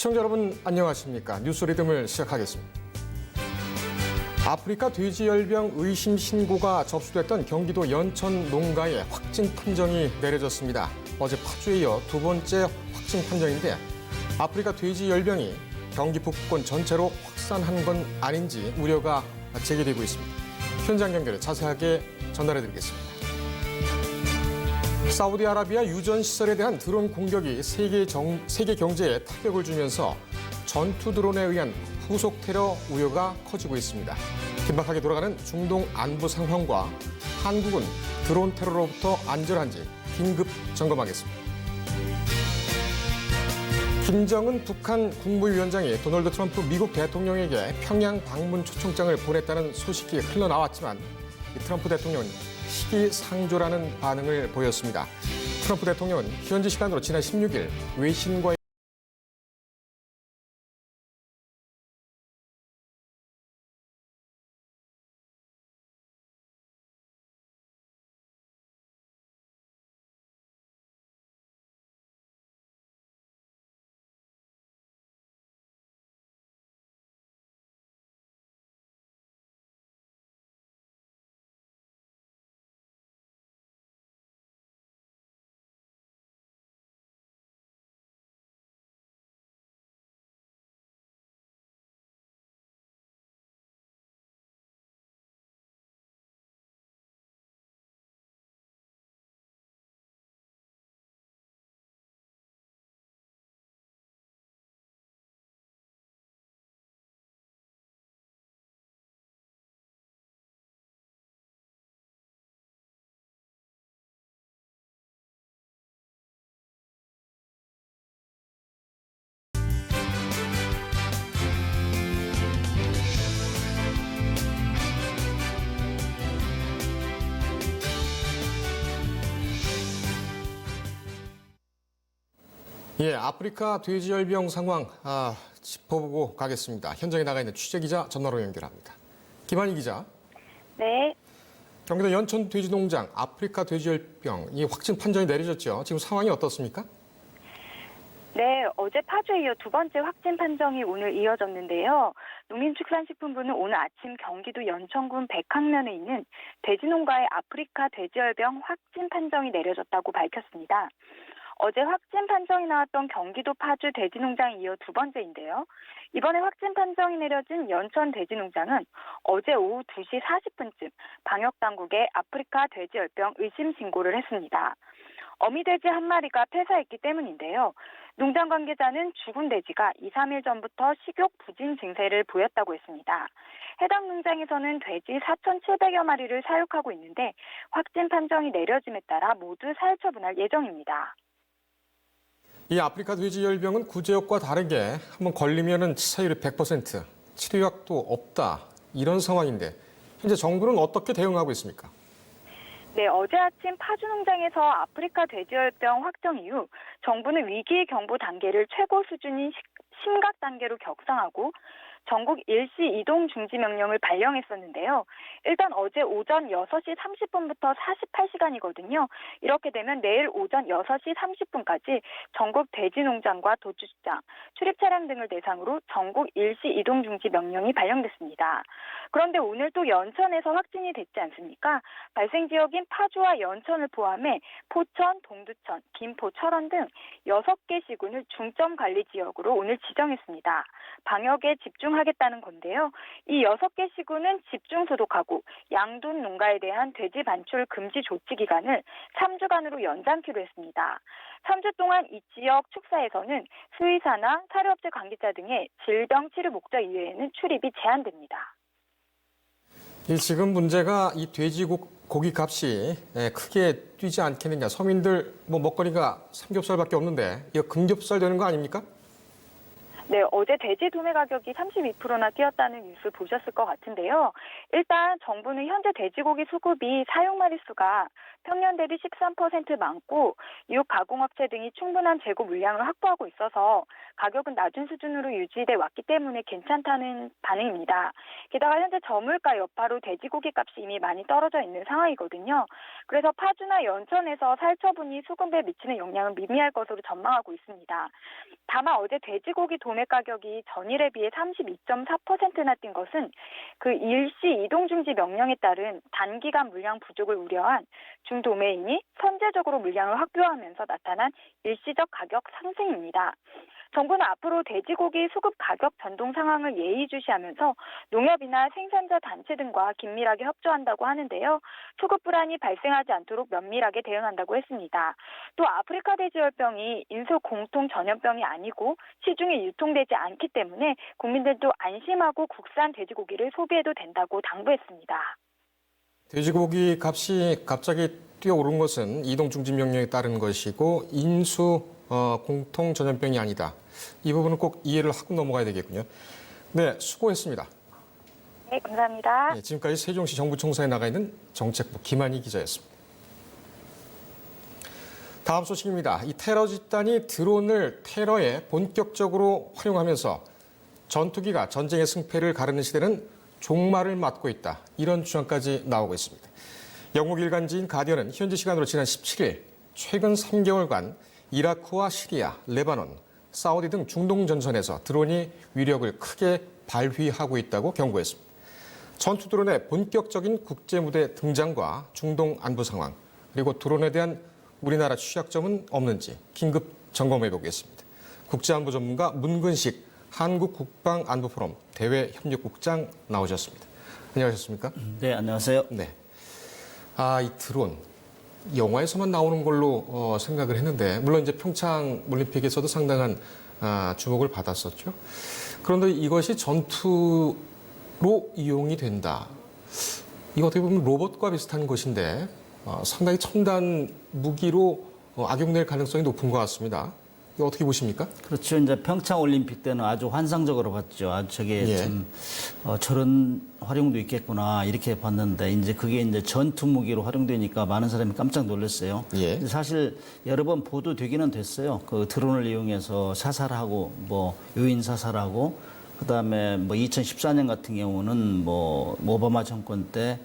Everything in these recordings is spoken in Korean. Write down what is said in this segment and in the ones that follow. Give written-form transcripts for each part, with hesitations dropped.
시청자 여러분 안녕하십니까? 뉴스 리듬을 시작하겠습니다. 아프리카 돼지열병 의심 신고가 접수됐던 경기도 연천 농가에 확진 판정이 내려졌습니다. 어제 파주에 이어 두 번째 확진 판정인데 아프리카 돼지열병이 경기 북부권 전체로 확산한 건 아닌지 우려가 제기되고 있습니다. 현장 연결에 자세하게 전달해드리겠습니다. 사우디아라비아 유전 시설에 대한 드론 공격이 세계 경제에 타격을 주면서 전투 드론에 의한 후속 테러 우려가 커지고 있습니다. 긴박하게 돌아가는 중동 안보 상황과 한국은 드론 테러로부터 안전한지 긴급 점검하겠습니다. 김정은 북한 국무위원장이 도널드 트럼프 미국 대통령에게 평양 방문 초청장을 보냈다는 소식이 흘러나왔지만 트럼프 대통령은 시기상조라는 반응을 보였습니다. 트럼프 대통령은 현지 시간으로 지난 16일 외신과의 아프리카 돼지열병 상황 짚어보고 가겠습니다. 현장에 나가 있는 취재기자 전화로 연결합니다. 김한희 기자. 네. 경기도 연천 돼지농장 아프리카 돼지열병 이 확진 판정이 내려졌죠. 지금 상황이 어떻습니까? 네, 어제 파주에 이어 두 번째 확진 판정이 오늘 이어졌는데요. 농림축산식품부는 오늘 아침 경기도 연천군 백항면에 있는 돼지농가의 아프리카 돼지열병 확진 판정이 내려졌다고 밝혔습니다. 어제 확진 판정이 나왔던 경기도 파주 돼지농장에 이어 두 번째인데요. 이번에 확진 판정이 내려진 연천 돼지농장은 어제 오후 2시 40분쯤 방역당국에 아프리카 돼지열병 의심 신고를 했습니다. 어미돼지 한 마리가 폐사했기 때문인데요. 농장 관계자는 죽은 돼지가 2, 3일 전부터 식욕 부진 증세를 보였다고 했습니다. 해당 농장에서는 돼지 4,700여 마리를 사육하고 있는데 확진 판정이 내려짐에 따라 모두 사육 처분할 예정입니다. 이 아프리카 돼지열병은 구제역과 다르게 한번 걸리면은 치사율이 100%, 치료약도 없다 이런 상황인데 현재 정부는 어떻게 대응하고 있습니까? 네, 어제 아침 파주 농장에서 아프리카 돼지열병 확정 이후 정부는 위기 경보 단계를 최고 수준인 심각 단계로 격상하고 전국 일시 이동 중지 명령을 발령했었는데요. 일단 어제 오전 6시 30분부터 48시간이거든요. 이렇게 되면 내일 오전 6시 30분까지 전국 돼지농장과 도축장, 출입 차량 등을 대상으로 전국 일시 이동 중지 명령이 발령됐습니다. 그런데 오늘 또 연천에서 확진이 됐지 않습니까? 발생 지역인 파주와 연천을 포함해 포천, 동두천, 김포, 철원 등 6개 시군을 중점 관리 지역으로 오늘 지정했습니다. 방역에 집중하겠다는 건데요. 이 6개 시군은 집중 소독하고 양돈 농가에 대한 돼지 반출 금지 조치 기간을 3주간으로 연장키로 했습니다. 3주 동안 이 지역 축사에서는 수의사나 사료업체 관계자 등의 질병 치료 목적 이외에는 출입이 제한됩니다. 지금 문제가 이 돼지고기 값이 크게 뛰지 않겠느냐. 서민들 먹거리가 삼겹살밖에 없는데 이거 금겹살 되는 거 아닙니까? 네, 어제 돼지 도매 가격이 32%나 뛰었다는 뉴스 보셨을 것 같은데요. 일단 정부는 현재 돼지고기 수급이 사육 마리수가 평년 대비 13% 많고 이웃 가공업체 등이 충분한 재고 물량을 확보하고 있어서 가격은 낮은 수준으로 유지돼 왔기 때문에 괜찮다는 반응입니다. 게다가 현재 저물가 여파로 돼지고기 값이 이미 많이 떨어져 있는 상황이거든요. 그래서 파주나 연천에서 살처분이 수급에 미치는 영향은 미미할 것으로 전망하고 있습니다. 다만 어제 돼지고기 도매 구매 가격이 전일에 비해 32.4%나 뛴 것은 그 일시 이동 중지 명령에 따른 단기간 물량 부족을 우려한 중도매인이 선제적으로 물량을 확보하면서 나타난 일시적 가격 상승입니다. 정부는 앞으로 돼지고기 수급 가격 변동 상황을 예의주시하면서 농협이나 생산자 단체 등과 긴밀하게 협조한다고 하는데요. 수급 불안이 발생하지 않도록 면밀하게 대응한다고 했습니다. 또 아프리카 돼지열병이 인수 공통 전염병이 아니고 시중에 유통되지 않기 때문에 국민들도 안심하고 국산 돼지고기를 소비해도 된다고 당부했습니다. 돼지고기 값이 갑자기 뛰어오른 것은 이동 중지 명령에 따른 것이고 인수 공통 전염병이 아니다. 이 부분은 꼭 이해를 하고 넘어가야 되겠군요. 네, 수고했습니다. 네, 감사합니다. 네, 지금까지 세종시 정부청사에 나가 있는 정책부 김한희 기자였습니다. 다음 소식입니다. 이 테러 집단이 드론을 테러에 본격적으로 활용하면서 전투기가 전쟁의 승패를 가르는 시대는 종말을 맞고 있다. 이런 주장까지 나오고 있습니다. 영국 일간지인 가디언은 현지 시간으로 지난 17일 최근 3개월간 이라크와 시리아, 레바논, 사우디 등 중동 전선에서 드론이 위력을 크게 발휘하고 있다고 경고했습니다. 전투 드론의 본격적인 국제 무대 등장과 중동 안보 상황, 그리고 드론에 대한 우리나라 취약점은 없는지 긴급 점검해 보겠습니다. 국제안보 전문가 문근식 한국국방안보포럼 대외협력국장 나오셨습니다. 안녕하셨습니까? 네, 안녕하세요. 네. 이 드론. 영화에서만 나오는 걸로 생각을 했는데, 물론 이제 평창 올림픽에서도 상당한 주목을 받았었죠. 그런데 이것이 전투로 이용이 된다. 이거 어떻게 보면 로봇과 비슷한 것인데 상당히 첨단 무기로 악용될 가능성이 높은 것 같습니다. 이거 어떻게 보십니까? 그렇죠. 이제 평창 올림픽 때는 아주 환상적으로 봤죠. 아주 저게 예. 참 저런 활용도 있겠구나 이렇게 봤는데 이제 그게 이제 전투 무기로 활용되니까 많은 사람이 깜짝 놀랐어요. 예. 사실 여러 번 보도되기는 됐어요. 그 드론을 이용해서 사살하고 뭐 유인 사살하고 그다음에 뭐 2014년 같은 경우는 뭐 오바마 정권 때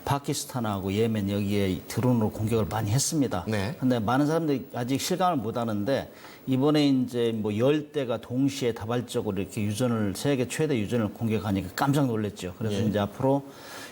파키스탄하고 예멘 여기에 드론으로 공격을 많이 했습니다. 네. 근데 많은 사람들이 아직 실감을 못 하는데 이번에 이제 뭐 10대가 동시에 다발적으로 이렇게 세계 최대 유전을 공격하니까 깜짝 놀랐죠. 그래서 예. 이제 앞으로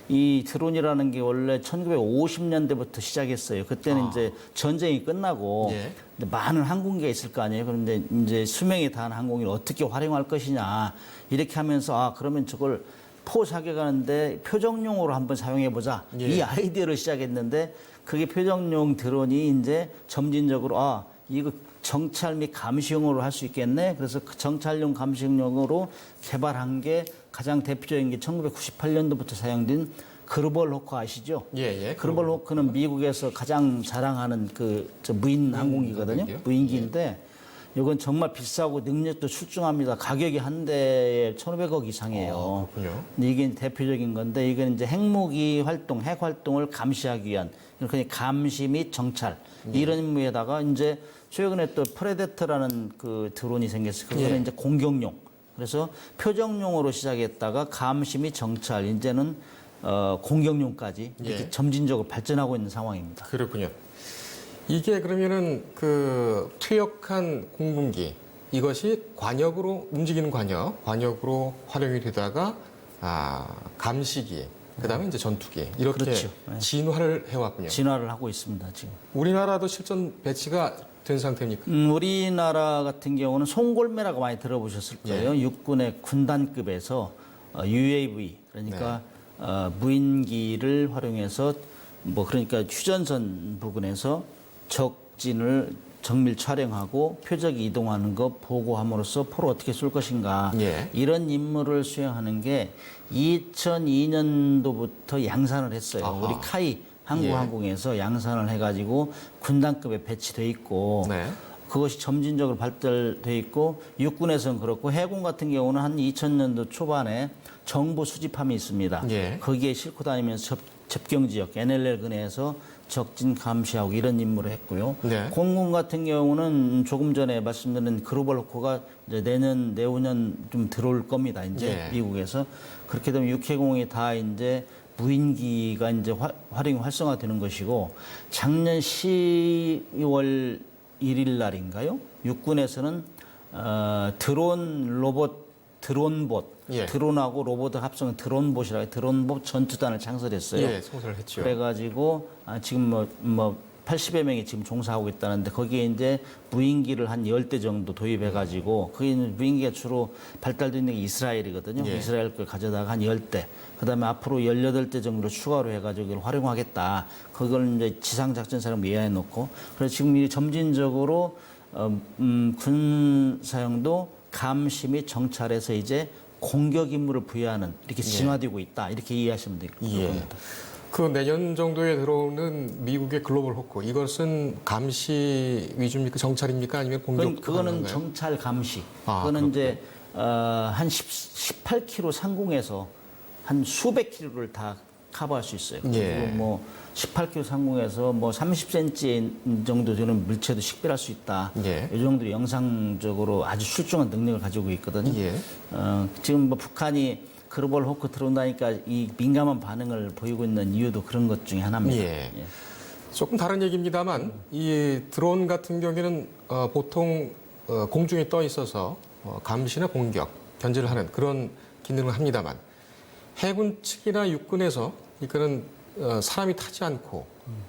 이 드론이라는 게 원래 1950년대부터 시작했어요. 그때는 이제 전쟁이 끝나고 예. 많은 항공기가 있을 거 아니에요. 그런데 이제 수명이 다한 항공기를 어떻게 활용할 것이냐 이렇게 하면서 그러면 저걸 포사격하는데 표정용으로 한번 사용해보자. 예. 이 아이디어를 시작했는데 그게 표정용 드론이 이제 점진적으로 이거 정찰 및 감시용으로 할 수 있겠네. 그래서 그 정찰용 감시용으로 개발한 게 가장 대표적인 게 1998년도부터 사용된 그루벌 호크 아시죠? 예. 그루벌 호크는 미국에서 가장 자랑하는 저 무인 항공기거든요. 항공기요? 무인기인데 이건 정말 비싸고 능력도 출중합니다. 가격이 한 대에 1,500억 이상이에요. 그렇군요. 근데 이게 대표적인 건데 이건 이제 핵무기 활동, 핵 활동을 감시하기 위한 그러니까 감시 및 정찰 이런 임무에다가 이제 최근에 또 프레데터라는 그 드론이 생겼어요. 그거는 예. 이제 공격용. 그래서 표정용으로 시작했다가 감시 및 정찰 이제는 공격용까지 이렇게 예. 점진적으로 발전하고 있는 상황입니다. 그렇군요. 이게 그러면은 그 퇴역한 공군기 이것이 관역으로 움직이는 관역으로 활용이 되다가 감시기 그다음에 이제 전투기 이렇게 그렇죠. 네. 진화를 해왔군요. 진화를 하고 있습니다, 지금. 우리나라도 실전 배치가 된 상태입니까? 우리나라 같은 경우는 송골매라고 많이 들어보셨을 거예요. 예. 육군의 군단급에서 UAV 그러니까 무인기를 활용해서 그러니까 휴전선 부근에서 적진을 정밀 촬영하고 표적이 이동하는 거 보고함으로써 포를 어떻게 쏠 것인가 예. 이런 임무를 수행하는 게 2002년도부터 양산을 했어요. 아하. 우리 카이 항공에서 양산을 해가지고 군단급에 배치돼 있고 네. 그것이 점진적으로 발달돼 있고 육군에서는 그렇고 해군 같은 경우는 한 2000년도 초반에 정보 수집함이 있습니다. 예. 거기에 싣고 다니면서 접경 지역 NLL 근해에서 적진 감시하고 이런 임무를 했고요. 네. 공군 같은 경우는 조금 전에 말씀드린 글로벌 호크가 이제 내후년 좀 들어올 겁니다. 이제 예. 미국에서 그렇게 되면 육해공이 다 이제 무인기가 이제 활용이 활성화되는 것이고 작년 12월 1일 날인가요? 육군에서는 드론 로봇 드론봇 예. 드론하고 로봇 합성은 드론봇이라고 해요. 드론봇 전투단을 창설했어요. 예, 창설을 했죠. 그래가지고 지금 뭐 80여 명이 지금 종사하고 있다는데 거기에 이제 무인기를 한 10대 정도 도입해가지고 거기 무인기가 주로 발달되어 있는 게 이스라엘이거든요. 예. 이스라엘 걸 가져다가 한 10대. 그다음에 앞으로 18대 정도 추가로 해가지고 이걸 활용하겠다. 그걸 이제 지상작전사령 예하에 놓고 그래서 지금 이 점진적으로 군 사용도 감시 및 정찰에서 이제 공격 임무를 부여하는 이렇게 진화되고 있다. 이렇게 이해하시면 될 겁니다. 그 내년 정도에 들어오는 미국의 글로벌 호크 이것은 감시 위주입니까? 정찰입니까? 아니면 공격? 그거는 정찰 감시. 아, 그거는 이제 한 18km 상공에서 한 수백 킬로를 다 커버할 수 있어요. 예. 그리고 뭐 18km 상공에서 뭐 30cm 정도 되는 물체도 식별할 수 있다. 예. 이 정도로 영상적으로 아주 출중한 능력을 가지고 있거든요. 예. 지금 뭐 북한이 글로벌 호크 들어온다니까 이 민감한 반응을 보이고 있는 이유도 그런 것 중에 하나입니다. 예. 조금 다른 얘기입니다만 이 드론 같은 경우에는 보통 공중에 떠 있어서 감시나 공격, 견제를 하는 그런 기능을 합니다만 해군 측이나 육군에서 이거는 사람이 타지 않고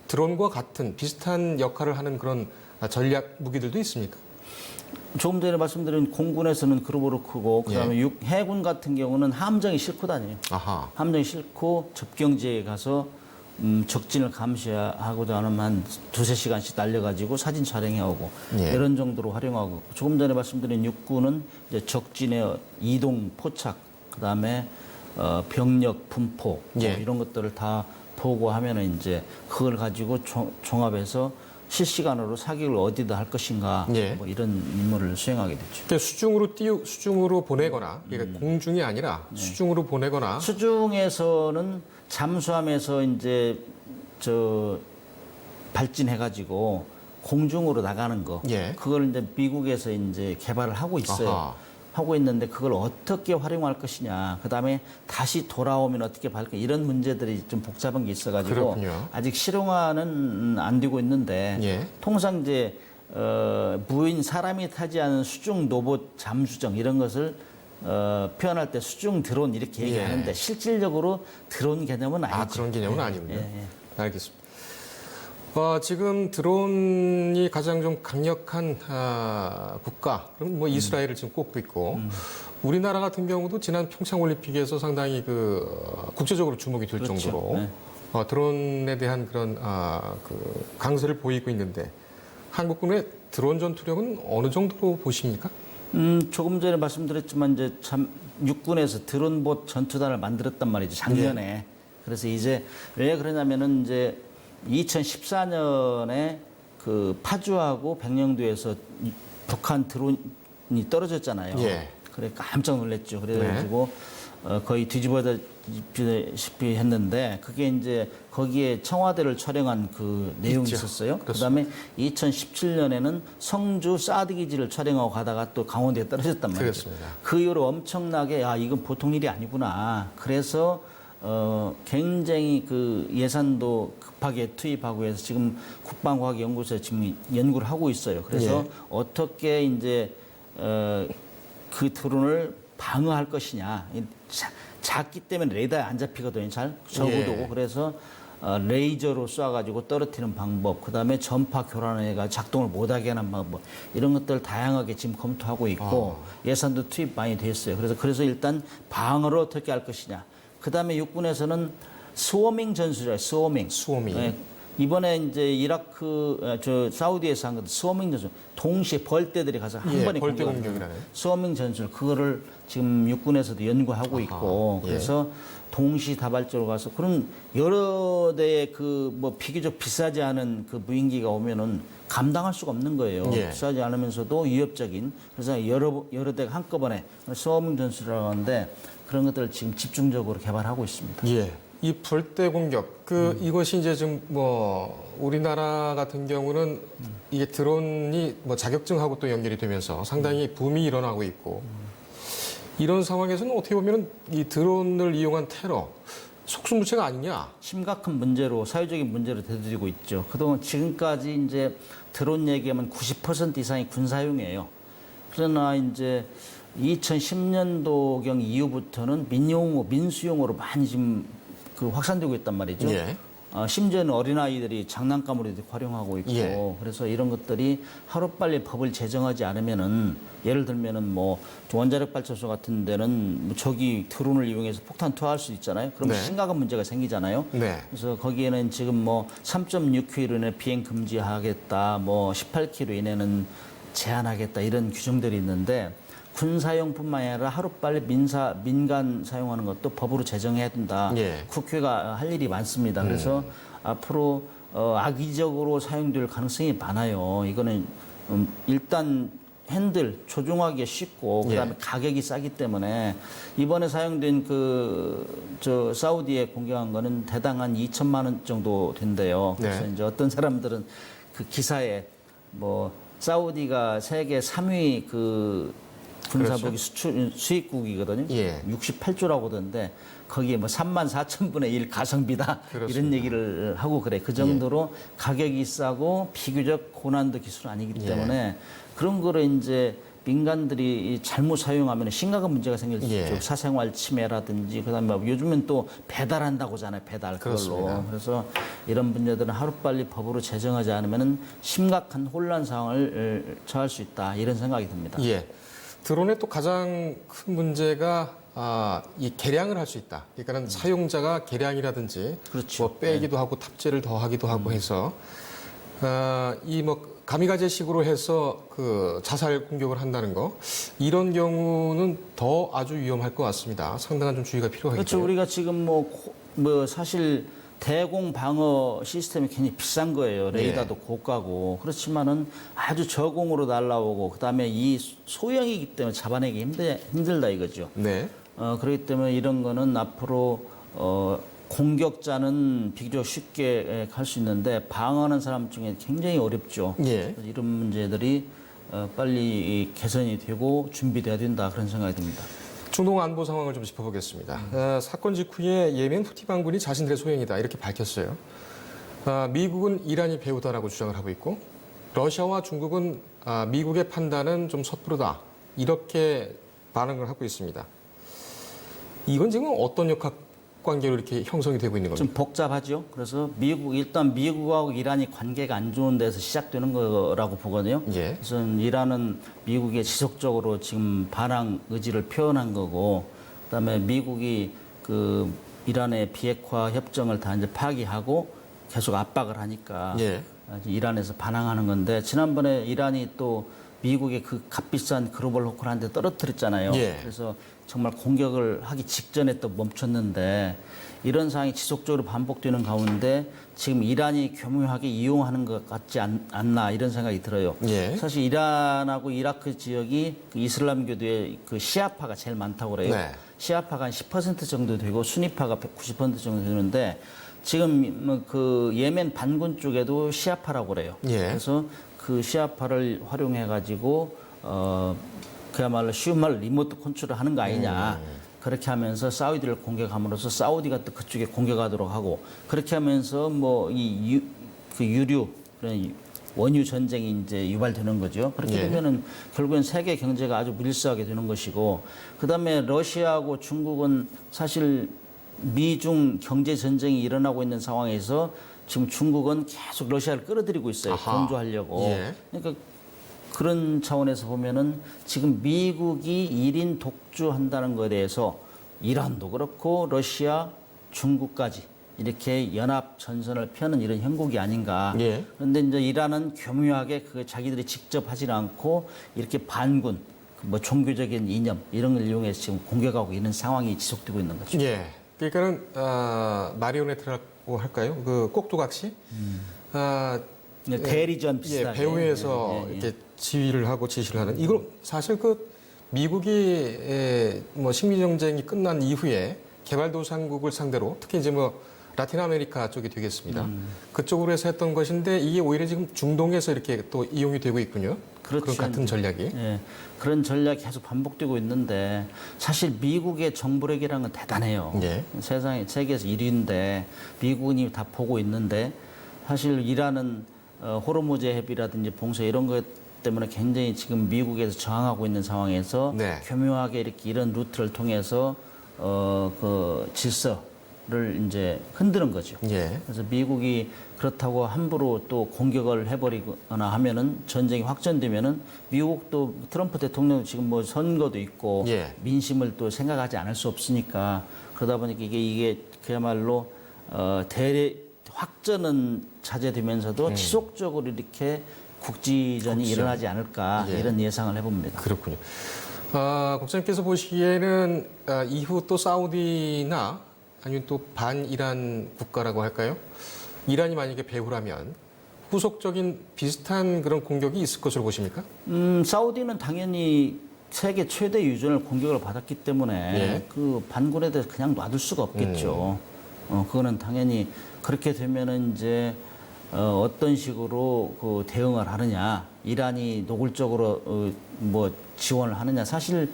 드론과 같은 비슷한 역할을 하는 그런 전략 무기들도 있습니까? 조금 전에 말씀드린 공군에서는 글로벌 호크고 그다음에 해군 같은 경우는 함정이 싣고 다녀요. 아하. 함정이 싣고 접경지에 가서 적진을 감시하고자 하면 한 2~3시간씩 날려가지고 사진 촬영해오고 예. 이런 정도로 활용하고 조금 전에 말씀드린 육군은 이제 적진의 이동 포착 그다음에 병력 분포 뭐 예. 이런 것들을 다 보고하면은 이제 그걸 가지고 종합해서 실시간으로 사격을 어디다 할 것인가 예. 뭐 이런 임무를 수행하게 되죠. 그러니까 수중으로 보내거나 그러니까 공중이 아니라 수중으로 보내거나 수중에서는 잠수함에서 이제 발진해가지고 공중으로 나가는 거, 예. 그걸 이제 미국에서 이제 개발을 하고 있어요. 아하. 하고 있는데 그걸 어떻게 활용할 것이냐, 그 다음에 다시 돌아오면 어떻게 할 거냐 이런 문제들이 좀 복잡한 게 있어가지고 그렇군요. 아직 실용화는 안 되고 있는데 예. 통상 이제 무인 사람이 타지 않은 수중 로봇 잠수정 이런 것을 표현할 때 수중 드론 이렇게 얘기하는데 예. 실질적으로 드론 개념은 아니죠. 아, 그런 개념은 아니군요. 예. 알겠습니다. 지금 드론이 가장 좀 강력한 국가, 그럼 뭐 이스라엘을 지금 꼽고 있고, 우리나라 같은 경우도 지난 평창올림픽에서 상당히 국제적으로 주목이 될 그렇죠. 정도로 네. 드론에 대한 그런 강세를 보이고 있는데, 한국군의 드론 전투력은 어느 정도로 보십니까? 조금 전에 말씀드렸지만 이제 참 육군에서 드론봇 전투단을 만들었단 말이죠. 작년에. 네. 그래서 이제 왜 그러냐면은 이제 2014년에 그 파주하고 백령도에서 북한 드론이 떨어졌잖아요. 예. 그래 깜짝 놀랐죠. 그래가지고 거의 뒤집어다시피 했는데 그게 이제 거기에 청와대를 촬영한 그 내용이 있죠. 있었어요. 그렇습니다. 그다음에 2017년에는 성주 사드 기지를 촬영하고 가다가 또 강원도에 떨어졌단 말이죠. 그렇습니다. 그 이후로 엄청나게 이건 보통 일이 아니구나. 그래서 굉장히 그 예산도 급하게 투입하고 해서 지금 국방과학연구소에 지금 연구를 하고 있어요. 그래서 예. 어떻게 이제 그 드론을 방어할 것이냐. 작기 때문에 레이더에 안 잡히거든요. 잘 적어도. 예. 그래서 레이저로 쏴가지고 떨어뜨리는 방법, 그 다음에 전파 교란해가 작동을 못하게 하는 방법, 이런 것들 다양하게 지금 검토하고 있고 예산도 투입 많이 됐어요. 그래서 일단 방어를 어떻게 할 것이냐. 그 다음에 육군에서는 스워밍 전술이에요. 스워밍. 네. 이번에 이제 사우디에서 한 것도 스워밍 전술. 동시에 벌떼들이 가서 한 번에 벌떼 공격하는 공격이라네. 스워밍 전술. 그거를 지금 육군에서도 연구하고 있고. 예. 그래서 동시다발적으로 가서 그런 여러 대의 비교적 비싸지 않은 그 무인기가 오면은 감당할 수가 없는 거예요. 예. 비싸지 않으면서도 위협적인. 그래서 여러 대가 한꺼번에 스워밍 전술이라고 하는데 그런 것들을 지금 집중적으로 개발하고 있습니다. 예. 이 벌떼 공격, 이것이 이제 좀 우리나라 같은 경우는 이게 드론이 자격증하고 또 연결이 되면서 상당히 붐이 일어나고 있고 이런 상황에서는 어떻게 보면 이 드론을 이용한 테러, 속수무책가 아니냐. 심각한 문제로, 사회적인 문제로 대두되고 있죠. 그동안 지금까지 이제 드론 얘기하면 90% 이상이 군사용이에요. 그러나 이제 2010년도경 이후부터는 민수용으로 많이 지금 그 확산되고 있단 말이죠. 예. 심지어는 어린아이들이 장난감으로 이렇게 활용하고 있고 예. 그래서 이런 것들이 하루빨리 법을 제정하지 않으면은 예를 들면은 뭐 원자력 발전소 같은 데는 뭐 저기 드론을 이용해서 폭탄 투하할 수 있잖아요. 그럼 네. 심각한 문제가 생기잖아요. 네. 그래서 거기에는 지금 뭐 3.6km 이내 비행 금지하겠다, 뭐 18km 이내는 제한하겠다 이런 규정들이 있는데 군사용뿐만 아니라 하루빨리 민간 사용하는 것도 법으로 제정해야 된다. 예. 국회가 할 일이 많습니다. 그래서 앞으로 악의적으로 사용될 가능성이 많아요. 이거는 일단 핸들 조종하기 쉽고 그다음에 예. 가격이 싸기 때문에 이번에 사용된 저 사우디에 공격한 거는 대당 한 2천만 원 정도 된대요. 그래서 네. 이제 어떤 사람들은 그 기사에 뭐 사우디가 세계 3위 그 군사무기 수입국이거든요. 예. 68조라고 하던데 거기에 뭐 3만 4천 분의 1 가성비다 그렇습니다. 이런 얘기를 하고 그래. 그 정도로 가격이 싸고 비교적 고난도 기술 아니기 때문에 그런 거를 이제 민간들이 잘못 사용하면 심각한 문제가 생길 수 있죠. 사생활 침해라든지 그다음에 요즘은 또 배달한다고 하잖아요. 배달 그걸로. 그렇습니다. 그래서 이런 문제들은 하루빨리 법으로 제정하지 않으면 심각한 혼란 상황을 처할 수 있다 이런 생각이 듭니다. 예. 드론의 또 가장 큰 문제가 이 개량을 할 수 있다. 그러니까는 사용자가 개량이라든지 그렇죠. 뭐 빼기도 하고 탑재를 더하기도 하고 해서 이 뭐 가미가제식으로 해서 그 자살 공격을 한다는 거 이런 경우는 더 아주 위험할 것 같습니다. 상당한 좀 주의가 필요하겠죠. 그렇죠. 우리가 지금 뭐 사실 대공 방어 시스템이 굉장히 비싼 거예요. 레이더도 고가고. 그렇지만은 아주 저공으로 날라오고 그다음에 이 소형이기 때문에 잡아내기 힘들다 이거죠. 네. 그렇기 때문에 이런 거는 앞으로 공격자는 비교적 쉽게 갈 수 있는데 방어하는 사람 중에 굉장히 어렵죠. 예. 이런 문제들이 빨리 개선이 되고 준비돼야 된다 그런 생각이 듭니다. 중동 안보 상황을 좀 짚어보겠습니다. 사건 직후에 예멘 후티 반군이 자신들의 소행이다 이렇게 밝혔어요. 미국은 이란이 배후다라고 주장을 하고 있고 러시아와 중국은 미국의 판단은 좀 섣부르다 이렇게 반응을 하고 있습니다. 이건 지금 어떤 역학관계로 이렇게 형성이 되고 있는 겁니까? 좀 복잡하죠. 그래서 일단 미국하고 이란이 관계가 안 좋은 데서 시작되는 거라고 보거든요. 예. 그래서 이란은 미국에 지속적으로 지금 반항 의지를 표현한 거고, 그다음에 미국이 그 이란의 비핵화 협정을 다 이제 파기하고 계속 압박을 하니까 예. 이란에서 반항하는 건데 지난번에 이란이 또 미국의 그 값비싼 글로벌 호크를 한 대 떨어뜨렸잖아요. 예. 그래서 정말 공격을 하기 직전에 또 멈췄는데 이런 상황이 지속적으로 반복되는 가운데 지금 이란이 교묘하게 이용하는 것 같지 않나 이런 생각이 들어요. 예. 사실 이란하고 이라크 지역이 그 이슬람교도의 그 시아파가 제일 많다고 그래요. 네. 시아파가 한 10% 정도 되고 수니파가 90% 정도 되는데 지금 그 예멘 반군 쪽에도 시아파라고 그래요. 예. 그래서 그 시아파를 활용해 가지고 그야말로 쉬운 말로 리모트 컨트롤을 하는 거 아니냐. 그렇게 하면서 사우디를 공격함으로써 사우디가 또 그쪽에 공격하도록 하고 그렇게 하면서 뭐 그 유류 그런 원유 전쟁이 이제 유발되는 거죠. 그렇게 예. 되면은 결국엔 세계 경제가 아주 밀수하게 되는 것이고 그다음에 러시아하고 중국은 사실 미중 경제 전쟁이 일어나고 있는 상황에서 지금 중국은 계속 러시아를 끌어들이고 있어요. 아하. 공조하려고. 예. 그러니까 그런 차원에서 보면은 지금 미국이 1인 독주한다는 것에 대해서 이란도 그렇고 러시아, 중국까지 이렇게 연합 전선을 펴는 이런 형국이 아닌가. 예. 그런데 이제 이란은 교묘하게 그 자기들이 직접 하지 않고 이렇게 반군, 뭐 종교적인 이념 이런 걸 이용해서 지금 공격하고 있는 상황이 지속되고 있는 거죠. 예. 그러니까는 마리오네트라고 할까요? 그 꼭두각시. 대리전 비슷하게. 배후에서 이렇게 지휘를 하고 지시를 하는. 이거 사실 그 미국이 뭐 식민 정쟁이 끝난 이후에 개발도상국을 상대로 특히 이제 뭐 라틴 아메리카 쪽이 되겠습니다. 그쪽으로 해서 했던 것인데 이게 오히려 지금 중동에서 이렇게 또 이용이 되고 있군요. 그렇죠. 그런 같은 전략이. 예, 그런 전략이 계속 반복되고 있는데 사실 미국의 정보력이라는 건 대단해요. 예. 세계에서 1위인데 미국이 다 보고 있는데 사실 이란은 호르무즈 해협이라든지 봉쇄 이런 거 때문에 굉장히 지금 미국에서 저항하고 있는 상황에서 네. 교묘하게 이렇게 이런 루트를 통해서 그 질서를 이제 흔드는 거죠. 예. 그래서 미국이 그렇다고 함부로 또 공격을 해버리거나 하면은 전쟁이 확전되면은 미국도 트럼프 대통령 지금 뭐 선거도 있고 예. 민심을 또 생각하지 않을 수 없으니까 그러다 보니까 이게 그야말로 대례 확전은 자제되면서도 지속적으로 이렇게 국지전이 일어나지 않을까 예. 이런 예상을 해봅니다. 그렇군요. 국장님께서 보시기에는 이후 또 사우디나 아니면 또 반이란 국가라고 할까요? 이란이 만약에 배후라면 후속적인 비슷한 그런 공격이 있을 것으로 보십니까? 사우디는 당연히 세계 최대 유전을 공격을 받았기 때문에 예. 그 반군에 대해서 그냥 놔둘 수가 없겠죠. 그거는 당연히 그렇게 되면은 이제 어떤 식으로 그 대응을 하느냐, 이란이 노골적으로 뭐 지원을 하느냐. 사실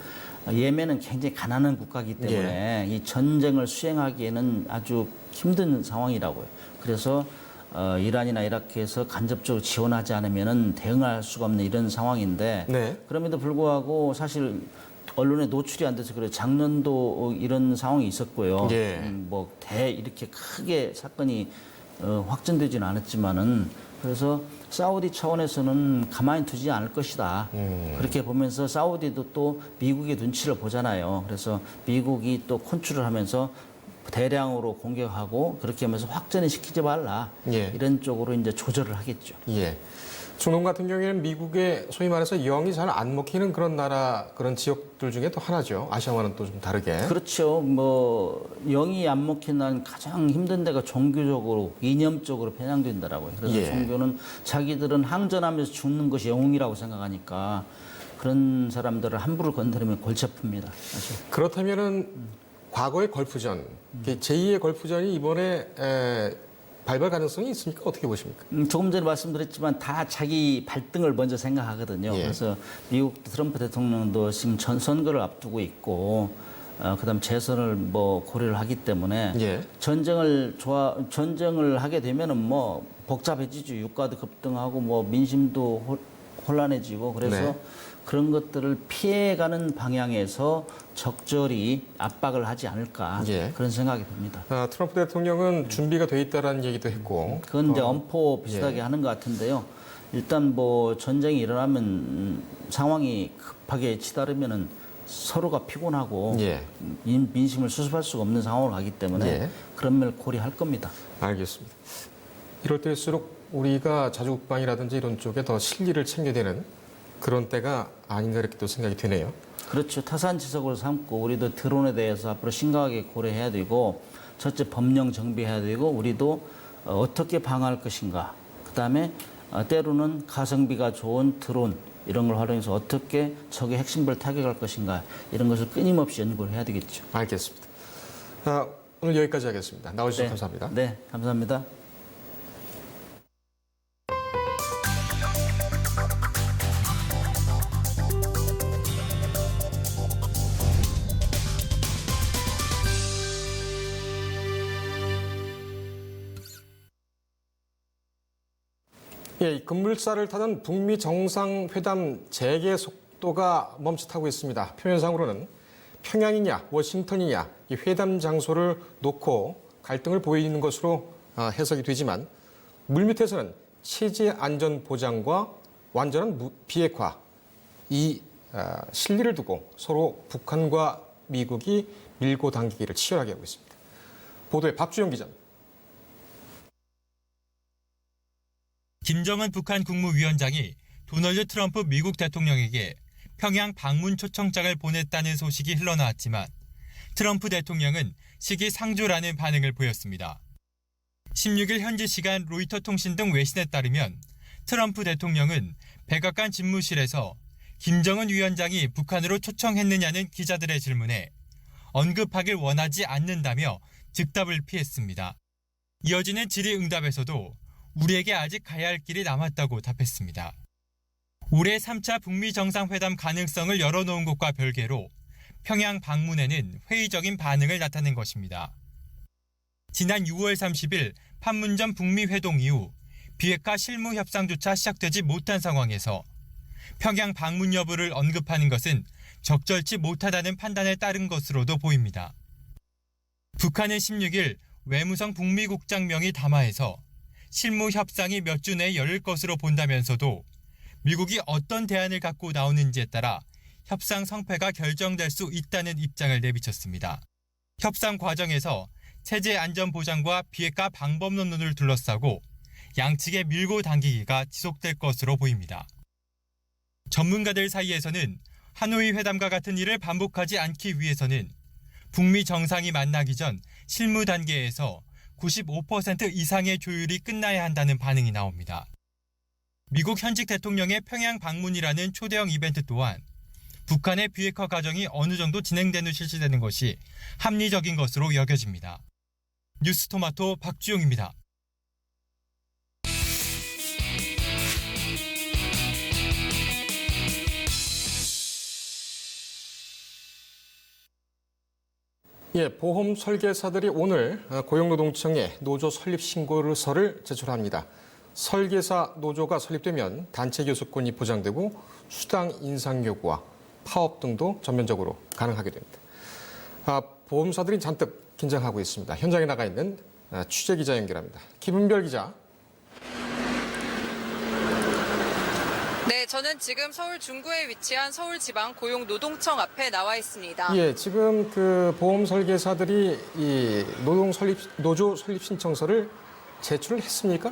예멘은 굉장히 가난한 국가이기 때문에 이 전쟁을 수행하기에는 아주 힘든 상황이라고요. 그래서 이란이나 이라크에서 간접적으로 지원하지 않으면은 대응할 수가 없는 이런 상황인데 네. 그럼에도 불구하고 사실 언론에 노출이 안 돼서 그래요. 작년도 이런 상황이 있었고요. 예. 이렇게 크게 사건이 확전되지는 않았지만은 그래서 사우디 차원에서는 가만히 두지 않을 것이다. 그렇게 보면서 사우디도 또 미국의 눈치를 보잖아요. 그래서 미국이 또 컨트롤 하면서 대량으로 공격하고 그렇게 하면서 확전을 시키지 말라. 예. 이런 쪽으로 이제 조절을 하겠죠. 예. 중동 같은 경우에는 미국의 소위 말해서 영이 잘 안 먹히는 그런 나라, 그런 지역들 중에 또 하나죠. 아시아와는 또 좀 다르게. 그렇죠. 뭐 영이 안 먹히는 가장 힘든 데가 종교적으로 이념적으로 편향된다라고요. 그래서 예. 종교는 자기들은 항전하면서 죽는 것이 영웅이라고 생각하니까 그런 사람들을 함부로 건드리면 골치 아픕니다. 사실. 그렇다면은 과거의 걸프전, 제2의 걸프전이 이번에 발발 가능성이 있습니까? 어떻게 보십니까? 조금 전에 말씀드렸지만 다 자기 발등을 먼저 생각하거든요. 예. 그래서 미국 트럼프 대통령도 지금 선거를 앞두고 있고, 그다음 재선을 뭐 고려를 하기 때문에 예. 전쟁을 하게 되면은 뭐 복잡해지죠. 유가도 급등하고 뭐 민심도 혼란해지고 그래서 네. 그런 것들을 피해가는 방향에서 적절히 압박을 하지 않을까 예. 그런 생각이 듭니다. 트럼프 대통령은 준비가 돼 있다라는 얘기도 했고. 그건 이제 엄포 비슷하게 예. 하는 것 같은데요. 일단 뭐 전쟁이 일어나면 상황이 급하게 치달으면은 서로가 피곤하고 예. 민심을 수습할 수가 없는 상황으로 가기 때문에 예. 그런 면을 고려할 겁니다. 알겠습니다. 이럴 때일수록 우리가 자주국방이라든지 이런 쪽에 더 실리를 챙겨야 되는 그런 때가 아닌가 이렇게 또 생각이 되네요. 그렇죠. 타산지석으로 삼고 우리도 드론에 대해서 앞으로 심각하게 고려해야 되고 첫째 법령 정비해야 되고 우리도 어떻게 방어할 것인가. 그다음에 때로는 가성비가 좋은 드론 이런 걸 활용해서 어떻게 적의 핵심부를 타격할 것인가 이런 것을 끊임없이 연구를 해야 되겠죠. 알겠습니다. 오늘 여기까지 하겠습니다. 나와주셔서 감사합니다. 네, 감사합니다. 예, 이 급물살을 타던 북미 정상회담 재개 속도가 멈칫하고 있습니다. 표면상으로는 평양이냐 워싱턴이냐 이 회담 장소를 놓고 갈등을 보이는 것으로 해석이 되지만 물밑에서는 체제 안전 보장과 완전한 비핵화 이 실리를 두고 서로 북한과 미국이 밀고 당기기를 치열하게 하고 있습니다. 보도에 박주영 기자입니다. 김정은 북한 국무위원장이 도널드 트럼프 미국 대통령에게 평양 방문 초청장을 보냈다는 소식이 흘러나왔지만 트럼프 대통령은 시기상조라는 반응을 보였습니다. 16일 현지 시간 로이터 통신 등 외신에 따르면 트럼프 대통령은 백악관 집무실에서 김정은 위원장이 북한으로 초청했느냐는 기자들의 질문에 언급하길 원하지 않는다며 즉답을 피했습니다. 이어지는 질의응답에서도 우리에게 아직 가야 할 길이 남았다고 답했습니다. 올해 3차 북미 정상회담 가능성을 열어놓은 것과 별개로 평양 방문에는 회의적인 반응을 나타낸 것입니다. 지난 6월 30일 판문점 북미 회동 이후 비핵화 실무 협상조차 시작되지 못한 상황에서 평양 방문 여부를 언급하는 것은 적절치 못하다는 판단에 따른 것으로도 보입니다. 북한은 16일 외무성 북미국장 명의 담화에서 실무 협상이 몇 주 내에 열릴 것으로 본다면서도 미국이 어떤 대안을 갖고 나오는지에 따라 협상 성패가 결정될 수 있다는 입장을 내비쳤습니다. 협상 과정에서 체제 안전 보장과 비핵화 방법 논문을 둘러싸고 양측의 밀고 당기기가 지속될 것으로 보입니다. 전문가들 사이에서는 하노이 회담과 같은 일을 반복하지 않기 위해서는 북미 정상이 만나기 전 실무 단계에서 95% 이상의 조율이 끝나야 한다는 반응이 나옵니다. 미국 현직 대통령의 평양 방문이라는 초대형 이벤트 또한 북한의 비핵화 과정이 어느 정도 진행된 후 실시되는 것이 합리적인 것으로 여겨집니다. 뉴스토마토 박주용입니다. 예, 보험 설계사들이 오늘 고용노동청에 노조 설립 신고서를 제출합니다. 설계사 노조가 설립되면 단체 교섭권이 보장되고 수당 인상 요구와 파업 등도 전면적으로 가능하게 됩니다. 보험사들이 잔뜩 긴장하고 있습니다. 현장에 나가 있는 취재기자 연결합니다. 김은별 기자. 네, 저는 지금 서울 중구에 위치한 서울지방고용노동청 앞에 나와 있습니다. 예, 지금 그 보험 설계사들이 이 노조 설립 신청서를 제출을 했습니까?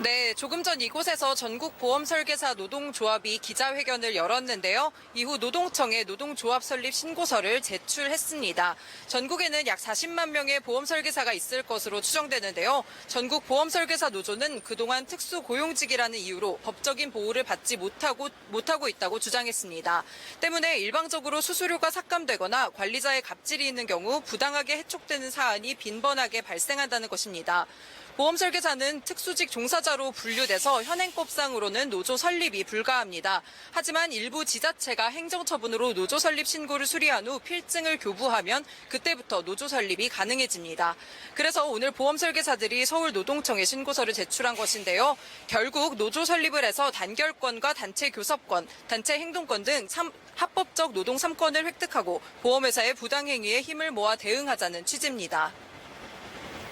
네, 조금 전 이곳에서 전국보험설계사 노동조합이 기자회견을 열었는데요. 이후 노동청에 노동조합 설립 신고서를 제출했습니다. 전국에는 약 40만 명의 보험설계사가 있을 것으로 추정되는데요. 전국보험설계사 노조는 그동안 특수고용직이라는 이유로 법적인 보호를 받지 못하고 있다고 주장했습니다. 때문에 일방적으로 수수료가 삭감되거나 관리자의 갑질이 있는 경우 부당하게 해촉되는 사안이 빈번하게 발생한다는 것입니다. 보험설계사는 특수직 종사자로 분류돼서 현행법상으로는 노조 설립이 불가합니다. 하지만 일부 지자체가 행정처분으로 노조 설립 신고를 수리한 후 필증을 교부하면 그때부터 노조 설립이 가능해집니다. 그래서 오늘 보험설계사들이 서울노동청에 신고서를 제출한 것인데요. 결국 노조 설립을 해서 단결권과 단체 교섭권, 단체 행동권 등 합법적 노동 3권을 획득하고 보험회사의 부당행위에 힘을 모아 대응하자는 취지입니다.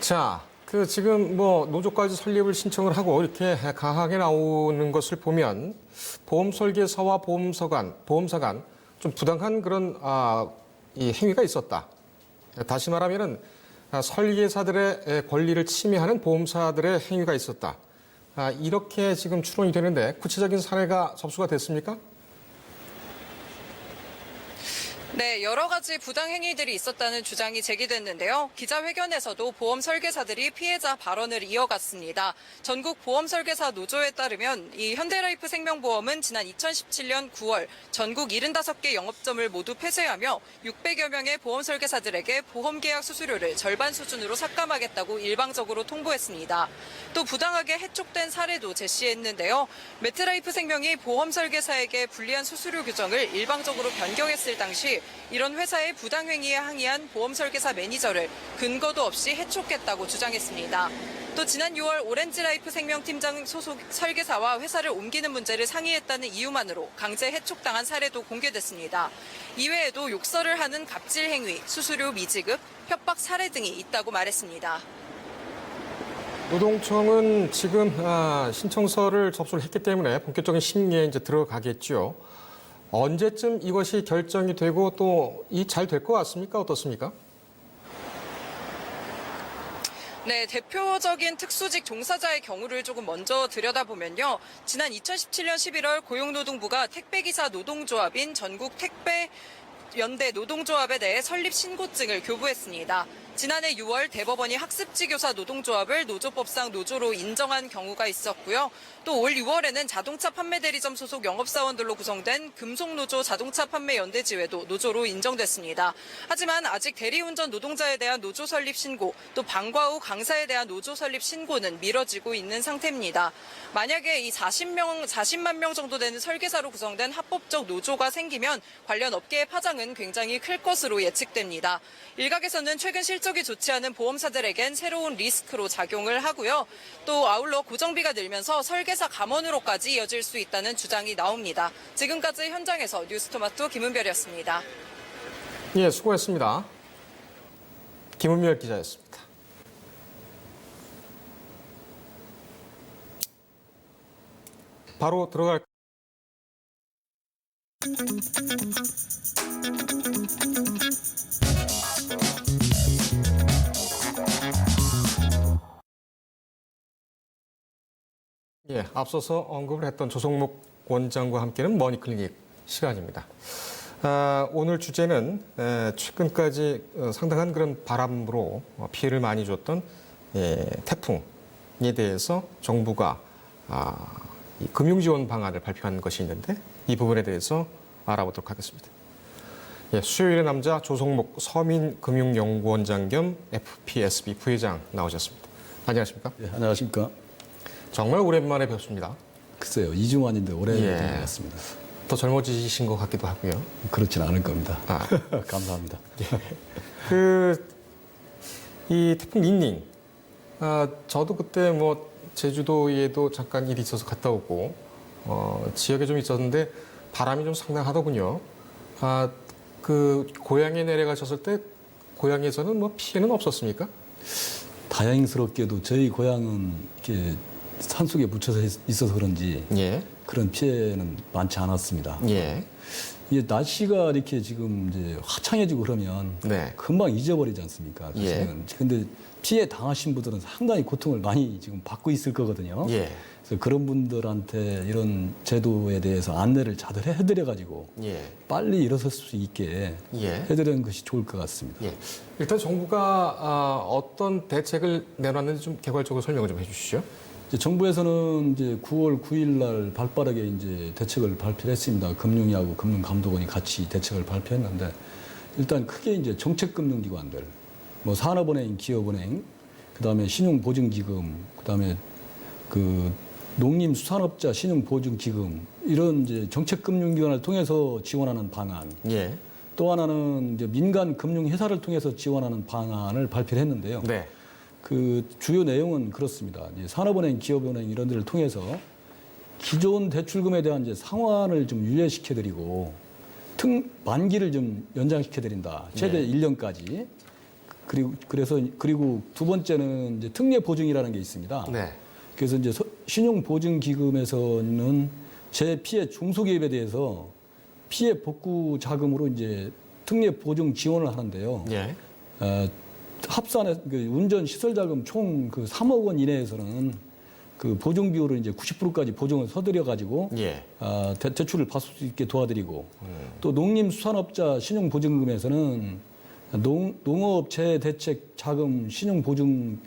자, 지금 노조까지 설립을 신청을 하고 이렇게 강하게 나오는 것을 보면 보험 설계사와 보험사 간 좀 부당한 그런 이 행위가 있었다. 다시 말하면은 설계사들의 권리를 침해하는 보험사들의 행위가 있었다. 이렇게 지금 추론이 되는데 구체적인 사례가 접수가 됐습니까? 네, 여러 가지 부당 행위들이 있었다는 주장이 제기됐는데요. 기자회견에서도 보험 설계사들이 피해자 발언을 이어갔습니다. 전국 보험 설계사 노조에 따르면 이 현대라이프 생명보험은 지난 2017년 9월 전국 75개 영업점을 모두 폐쇄하며 600여 명의 보험 설계사들에게 보험 계약 수수료를 절반 수준으로 삭감하겠다고 일방적으로 통보했습니다. 또 부당하게 해촉된 사례도 제시했는데요. 매트라이프 생명이 보험 설계사에게 불리한 수수료 규정을 일방적으로 변경했을 당시 이런 회사의 부당행위에 항의한 보험설계사 매니저를 근거도 없이 해촉했다고 주장했습니다. 또 지난 6월 오렌지라이프 생명팀장 소속 설계사와 회사를 옮기는 문제를 상의했다는 이유만으로 강제 해촉당한 사례도 공개됐습니다. 이외에도 욕설을 하는 갑질 행위, 수수료 미지급, 협박 사례 등이 있다고 말했습니다. 노동청은 지금 신청서를 접수를 했기 때문에 본격적인 심리에 이제 들어가겠죠. 언제쯤 이것이 결정이 되고 또 잘 될 것 같습니까? 어떻습니까? 네, 대표적인 특수직 종사자의 경우를 조금 먼저 들여다보면요. 지난 2017년 11월 고용노동부가 택배기사 노동조합인 전국 택배 연대 노동조합에 대해 설립 신고증을 교부했습니다. 지난해 6월 대법원이 학습지교사 노동조합을 노조법상 노조로 인정한 경우가 있었고요. 또 올 6월에는 자동차 판매 대리점 소속 영업사원들로 구성된 금속노조 자동차 판매 연대지회도 노조로 인정됐습니다. 하지만 아직 대리운전 노동자에 대한 노조 설립 신고, 또 방과 후 강사에 대한 노조 설립 신고는 미뤄지고 있는 상태입니다. 만약에 이 40만 명 정도 되는 설계사로 구성된 합법적 노조가 생기면 관련 업계의 파장은 굉장히 클 것으로 예측됩니다. 일각에서는 최근 실적 성격이 좋지 않은 보험사들에겐 새로운 리스크로 작용을 하고요. 또 아울러 고정비가 늘면서 설계사 감원으로까지 이어질 수 있다는 주장이 나옵니다. 지금까지 현장에서 뉴스토마토 김은별이었습니다. 예, 수고했습니다. 김은별 기자였습니다. 바로 들어갈. 예, 앞서서 언급을 했던 조성목 원장과 함께는 머니클리닉 시간입니다. 오늘 주제는 최근까지 상당한 그런 바람으로 피해를 많이 줬던 태풍에 대해서 정부가 이 금융지원 방안을 발표한 것이 있는데 이 부분에 대해서 알아보도록 하겠습니다. 예, 수요일의 남자 조성목 서민금융연구원장 겸 FPSB 부회장 나오셨습니다. 안녕하십니까? 네, 안녕하십니까? 정말 오랜만에 뵙습니다. 글쎄요, 2주 만인데 오래 예. 된 것 같습니다. 더 젊어지신 것 같기도 하고요. 그렇진 않을 겁니다. 감사합니다. 이 태풍 닌닝, 저도 그때 뭐 제주도에도 잠깐 일이 있어서 갔다 오고 지역에 좀 있었는데 바람이 좀 상당하더군요. 그 고향에 내려가셨을 때 고향에서는 뭐 피해는 없었습니까? 다행스럽게도 저희 고향은 이렇게 산속에 묻혀서 있어서 그런지 예, 그런 피해는 많지 않았습니다. 예, 이게 날씨가 이렇게 지금 이제 화창해지고 그러면 네, 금방 잊어버리지 않습니까? 사실은. 근데 피해 당하신 분들은 상당히 고통을 많이 지금 받고 있을 거거든요. 예, 그래서 그런 분들한테 이런 제도에 대해서 안내를 잘 해드려가지고 예, 빨리 일어설 수 있게 예. 해드리는 것이 좋을 것 같습니다. 예. 일단 정부가 어떤 대책을 내놨는지 좀 개괄적으로 설명을 좀 해주시죠. 이제 정부에서는 이제 9월 9일 날 발빠르게 이제 대책을 발표했습니다. 금융위하고 금융감독원이 같이 대책을 발표했는데 일단 크게 이제 정책금융기관들, 뭐 산업은행, 기업은행, 그다음에 신용보증기금, 그다음에 그 농림수산업자 신용보증기금 이런 이제 정책금융기관을 통해서 지원하는 방안. 예, 또 하나는 이제 민간 금융회사를 통해서 지원하는 방안을 발표를 했는데요. 네, 그 주요 내용은 그렇습니다. 이제 산업은행, 기업은행 이런 데를 통해서 기존 대출금에 대한 이제 상환을 좀 유예시켜드리고 만기를 좀 연장시켜드린다. 최대 네. 1년까지. 그리고 두 번째는 이제 특례 보증이라는 게 있습니다. 네, 그래서 이제 신용보증기금에서는 제 피해 중소기업에 대해서 피해 복구 자금으로 이제 특례 보증 지원을 하는데요. 예, 합산해 그 운전 시설 자금 총 그 3억 원 이내에서는 그 보증 비율을 이제 90%까지 보증을 서드려 가지고 예, 대출을 받을 수 있게 도와드리고 또 농림수산업자 신용보증금에서는 농업 재대책 자금 신용보증으로서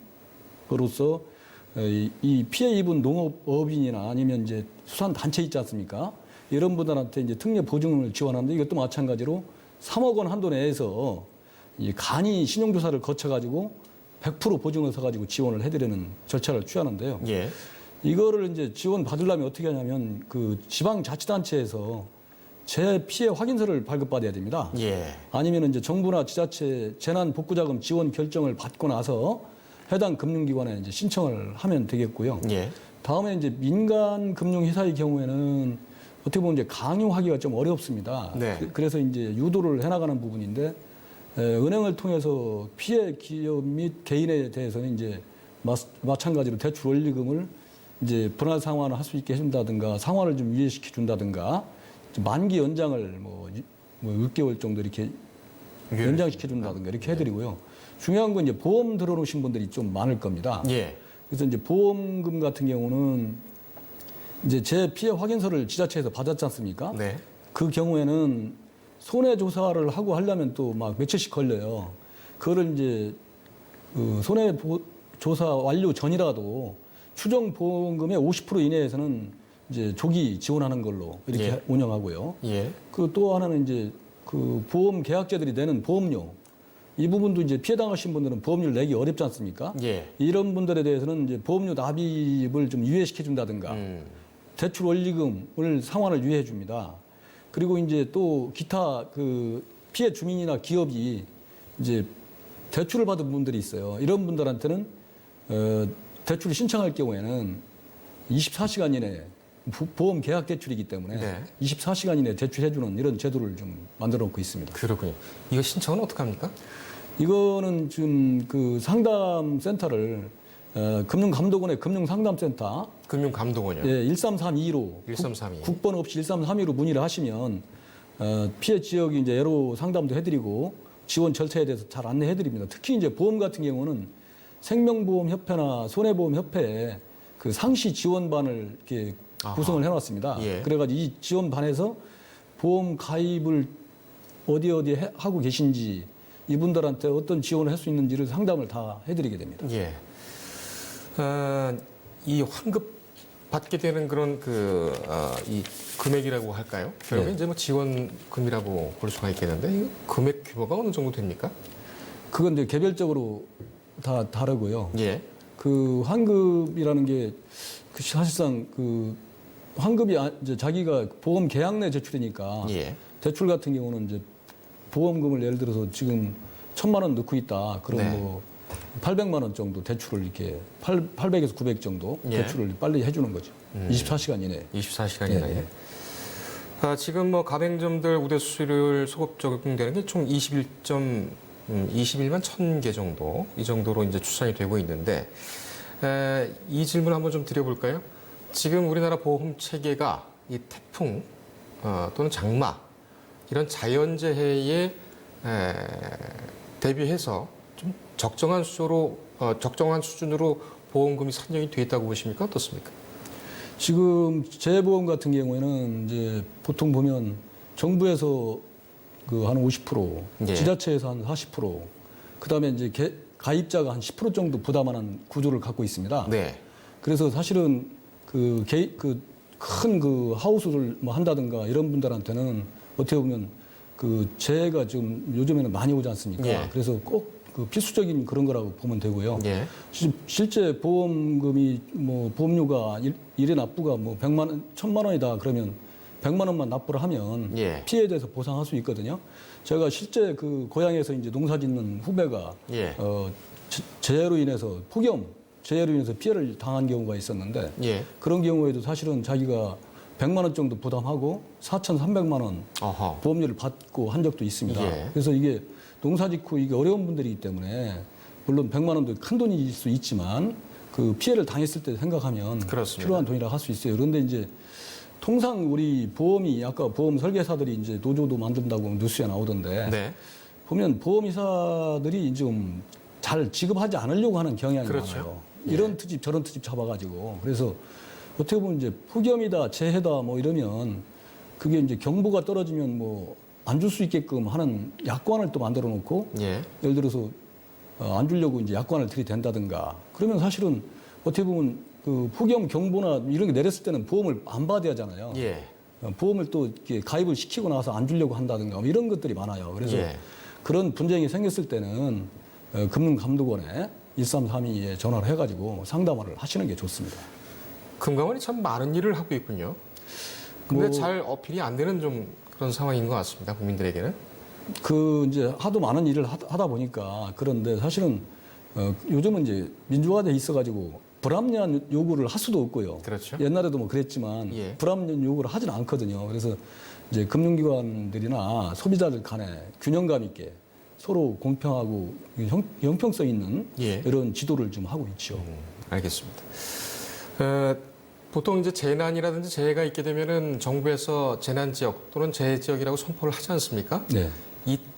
이 피해 입은 농업업인이나 아니면 이제 수산 단체 있지 않습니까? 이런 분들한테 이제 특례 보증을 지원하는데 이것도 마찬가지로 3억 원 한도 내에서 간이 신용조사를 거쳐가지고 100% 보증을 서가지고 지원을 해드리는 절차를 취하는데요. 예, 이거를 이제 지원 받으려면 어떻게 하냐면 그 지방자치단체에서 재 피해 확인서를 발급받아야 됩니다. 예, 아니면 이제 정부나 지자체 재난복구자금 지원 결정을 받고 나서 해당 금융기관에 이제 신청을 하면 되겠고요. 예, 다음에 이제 민간 금융회사의 경우에는 어떻게 보면 이제 강요하기가 좀 어렵습니다. 네. 그래서 이제 유도를 해나가는 부분인데 은행을 통해서 피해 기업 및 개인에 대해서는 이제 마찬가지로 대출 원리금을 이제 분할 상환을 할 수 있게 해준다든가 상환을 좀 유예시켜 준다든가 만기 연장을 뭐 6개월 정도 이렇게 연장시켜 준다든가 이렇게 해드리고요. 중요한 건 이제 보험 들어놓으신 분들이 좀 많을 겁니다. 예, 그래서 이제 보험금 같은 경우는 이제 제 피해 확인서를 지자체에서 받았지 않습니까? 네, 그 경우에는 손해 조사를 하고 하려면 또 막 며칠씩 걸려요. 그거를 이제 그 손해 조사 완료 전이라도 추정 보험금의 50% 이내에서는 이제 조기 지원하는 걸로 이렇게 예. 운영하고요. 예, 그 또 하나는 이제 그 보험 계약자들이 내는 보험료 이 부분도 이제 피해 당하신 분들은 보험료를 내기 어렵지 않습니까? 예, 이런 분들에 대해서는 이제 보험료 납입을 좀 유예시켜 준다든가 대출 원리금을 상환을 유예해 줍니다. 그리고 이제 또 기타 그 피해 주민이나 기업이 이제 대출을 받은 분들이 있어요. 이런 분들한테는 대출을 신청할 경우에는 24시간 이내에 보험 계약 대출이기 때문에 네. 24시간 이내에 대출해주는 이런 제도를 좀 만들어 놓고 있습니다. 그렇군요. 이거 신청은 어떻게 합니까? 이거는 지금 그 상담센터를 금융감독원의 금융상담센터 금융감독원이요. 예, 1332로 1332. 국번 없이 1332로 문의를 하시면 피해 지역이 이제 애로 상담도 해드리고 지원 절차에 대해서 잘 안내해드립니다. 특히 이제 보험 같은 경우는 생명보험협회나 손해보험협회에 그 상시 지원반을 이렇게 아하. 구성을 해놨습니다. 예. 그래가지고 이 지원반에서 보험 가입을 어디 하고 계신지 이분들한테 어떤 지원을 할 수 있는지를 상담을 다 해드리게 됩니다. 예. 이 환급 받게 되는 그런 이 금액이라고 할까요? 결국에 네. 이제 뭐 지원금이라고 볼 수가 있겠는데 이 금액 규모가 어느 정도 됩니까? 그건 이제 개별적으로 다 다르고요. 예. 그 환급이라는 게 사실상 그 환급이 이제 자기가 보험 계약 내 제출이니까 예. 대출 같은 경우는 이제 보험금을 예를 들어서 지금 1,000만 원 넣고 있다. 그럼 네. 뭐 800만 원 정도 대출을 이렇게 800에서 900 정도 예. 대출을 빨리 해주는 거죠. 24시간 이내. 24시간 예, 이내에. 예. 지금 뭐 가맹점들 우대 수수료를 소급 적용되는 게 총 21만 1,000개 정도 이 정도로 이제 추산이 되고 있는데 이 질문 한번 좀 드려볼까요? 지금 우리나라 보험 체계가 이 태풍 또는 장마 이런 자연재해에 대비해서 좀 적정한 수준으로 보험금이 산정이 돼 있다고 보십니까? 어떻습니까? 지금 재보험 같은 경우에는 이제 보통 보면 정부에서 그 한 50%, 예. 지자체에서 한 40%, 그다음에 이제 가입자가 한 10% 정도 부담하는 구조를 갖고 있습니다. 네. 그래서 사실은 큰 그 하우스를 뭐 한다든가 이런 분들한테는 어떻게 보면 그 재해가 좀 요즘에는 많이 오지 않습니까? 예. 그래서 꼭 그 필수적인 그런 거라고 보면 되고요. 예. 실제 보험금이 뭐 보험료가 일회 납부가 뭐 100만 원, 1,000만 원이다 그러면 100만 원만 납부를 하면 예. 피해에 대해서 보상할 수 있거든요. 제가 실제 그 고향에서 이제 농사짓는 후배가 예. 재해로 인해서 재해로 인해서 피해를 당한 경우가 있었는데 예. 그런 경우에도 사실은 자기가 100만 원 정도 부담하고 4,300만 원 어허. 보험료를 받고 한 적도 있습니다. 예. 그래서 이게 농사짓고 이게 어려운 분들이기 때문에 물론 100만 원도 큰 돈일 수 있지만 그 피해를 당했을 때 생각하면 그렇습니다. 필요한 돈이라 할 수 있어요. 그런데 이제 통상 우리 보험이 아까 보험 설계사들이 이제 노조도 만든다고 뉴스에 나오던데 네. 보면 보험이사들이 좀 잘 지급하지 않으려고 하는 경향이 그렇죠. 많아요. 예. 이런 트집 저런 트집 잡아가지고 그래서 어떻게 보면 이제 폭염이다 재해다 뭐 이러면 그게 이제 경보가 떨어지면 뭐 안 줄 수 있게끔 하는 약관을 또 만들어 놓고 예. 예를 들어서 안 주려고 이제 약관을 들이댄다든가 그러면 사실은 어떻게 보면 그 폭염 경보나 이런 게 내렸을 때는 보험을 안 받아야 하잖아요. 예. 보험을 또 이렇게 가입을 시키고 나서 안 주려고 한다든가 뭐 이런 것들이 많아요. 그래서 예. 그런 분쟁이 생겼을 때는 금융감독원에 1332에 전화를 해가지고 상담을 하시는 게 좋습니다. 금감원이 참 많은 일을 하고 있군요. 근데 뭐- 잘 어필이 안 되는 좀 그런 상황인 것 같습니다. 국민들에게는. 그 이제 하도 많은 일을 하다 보니까 그런데 사실은 요즘은 이제 민주화돼 있어가지고 불합리한 요구를 할 수도 없고요. 그렇죠. 옛날에도 뭐 그랬지만 예. 불합리한 요구를 하지는 않거든요. 그래서 이제 금융기관들이나 소비자들 간에 균형감 있게 서로 공평하고 형평성 있는 예. 이런 지도를 좀 하고 있죠. 알겠습니다. 보통 이제 재난이라든지 재해가 있게 되면은 정부에서 재난 지역 또는 재해 지역이라고 선포를 하지 않습니까? 네.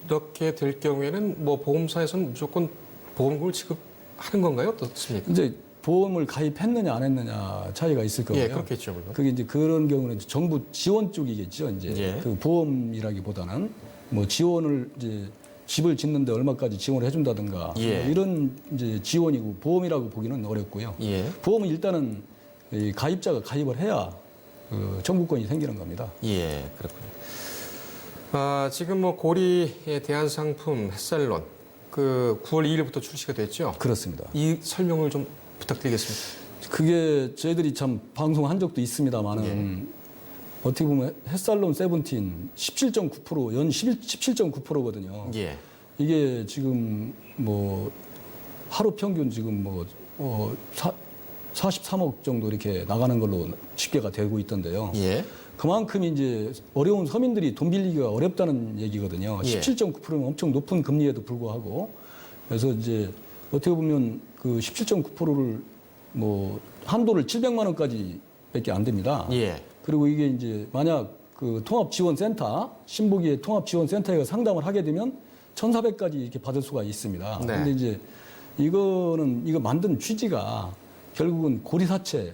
이렇게 될 경우에는 뭐 보험사에서는 무조건 보험금을 지급하는 건가요? 어떻습니까? 이제 보험을 가입했느냐 안 했느냐 차이가 있을 거고요. 예, 그렇겠죠, 물론. 그게 이제 그런 경우는 이제 정부 지원 쪽이겠죠. 이제 예. 그 보험이라기보다는 뭐 지원을 이제 집을 짓는데 얼마까지 지원을 해준다든가 예. 뭐 이런 이제 지원이고 보험이라고 보기는 어렵고요. 예. 보험은 일단은 이 가입자가 가입을 해야 그 청구권이 생기는 겁니다. 예, 그렇군요. 지금 뭐 고리의 대한상품 햇살론 그 9월 2일부터 출시가 됐죠. 그렇습니다. 이 설명을 좀 부탁드리겠습니다. 그게 저희들이 참 방송한 적도 있습니다만은 예. 어떻게 보면 햇살론 세븐틴 17.9% 연 17.9%거든요. 예. 이게 지금 뭐 하루 평균 지금 뭐 43억 정도 이렇게 나가는 걸로 집계가 되고 있던데요. 예. 그만큼 이제 어려운 서민들이 돈 빌리기가 어렵다는 얘기거든요. 예. 17.9%는 엄청 높은 금리에도 불구하고. 그래서 이제 어떻게 보면 그 17.9%를 뭐 한도를 700만 원까지 밖에 안 됩니다. 예. 그리고 이게 이제 만약 그 통합지원센터, 신보기의 통합지원센터에 상담을 하게 되면 1,400까지 이렇게 받을 수가 있습니다. 네. 근데 이제 이거 만든 취지가 결국은 고리사채,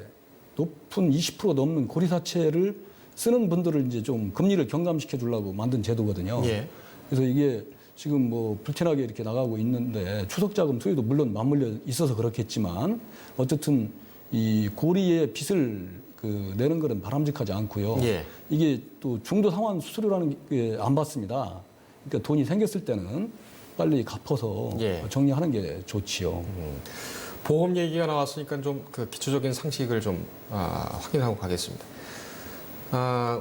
높은 20% 넘는 고리사채를 쓰는 분들을 이제 좀 금리를 경감시켜 주려고 만든 제도거든요. 예. 그래서 이게 지금 뭐 불티나게 이렇게 나가고 있는데 추석자금 수요도 물론 맞물려 있어서 그렇겠지만 어쨌든 이 고리의 빚을 그 내는 것은 바람직하지 않고요. 예. 이게 또 중도 상환 수수료라는 게 안 받습니다. 그러니까 돈이 생겼을 때는 빨리 갚아서 예. 정리하는 게 좋지요. 보험 얘기가 나왔으니까 좀 그 기초적인 상식을 좀 확인하고 가겠습니다.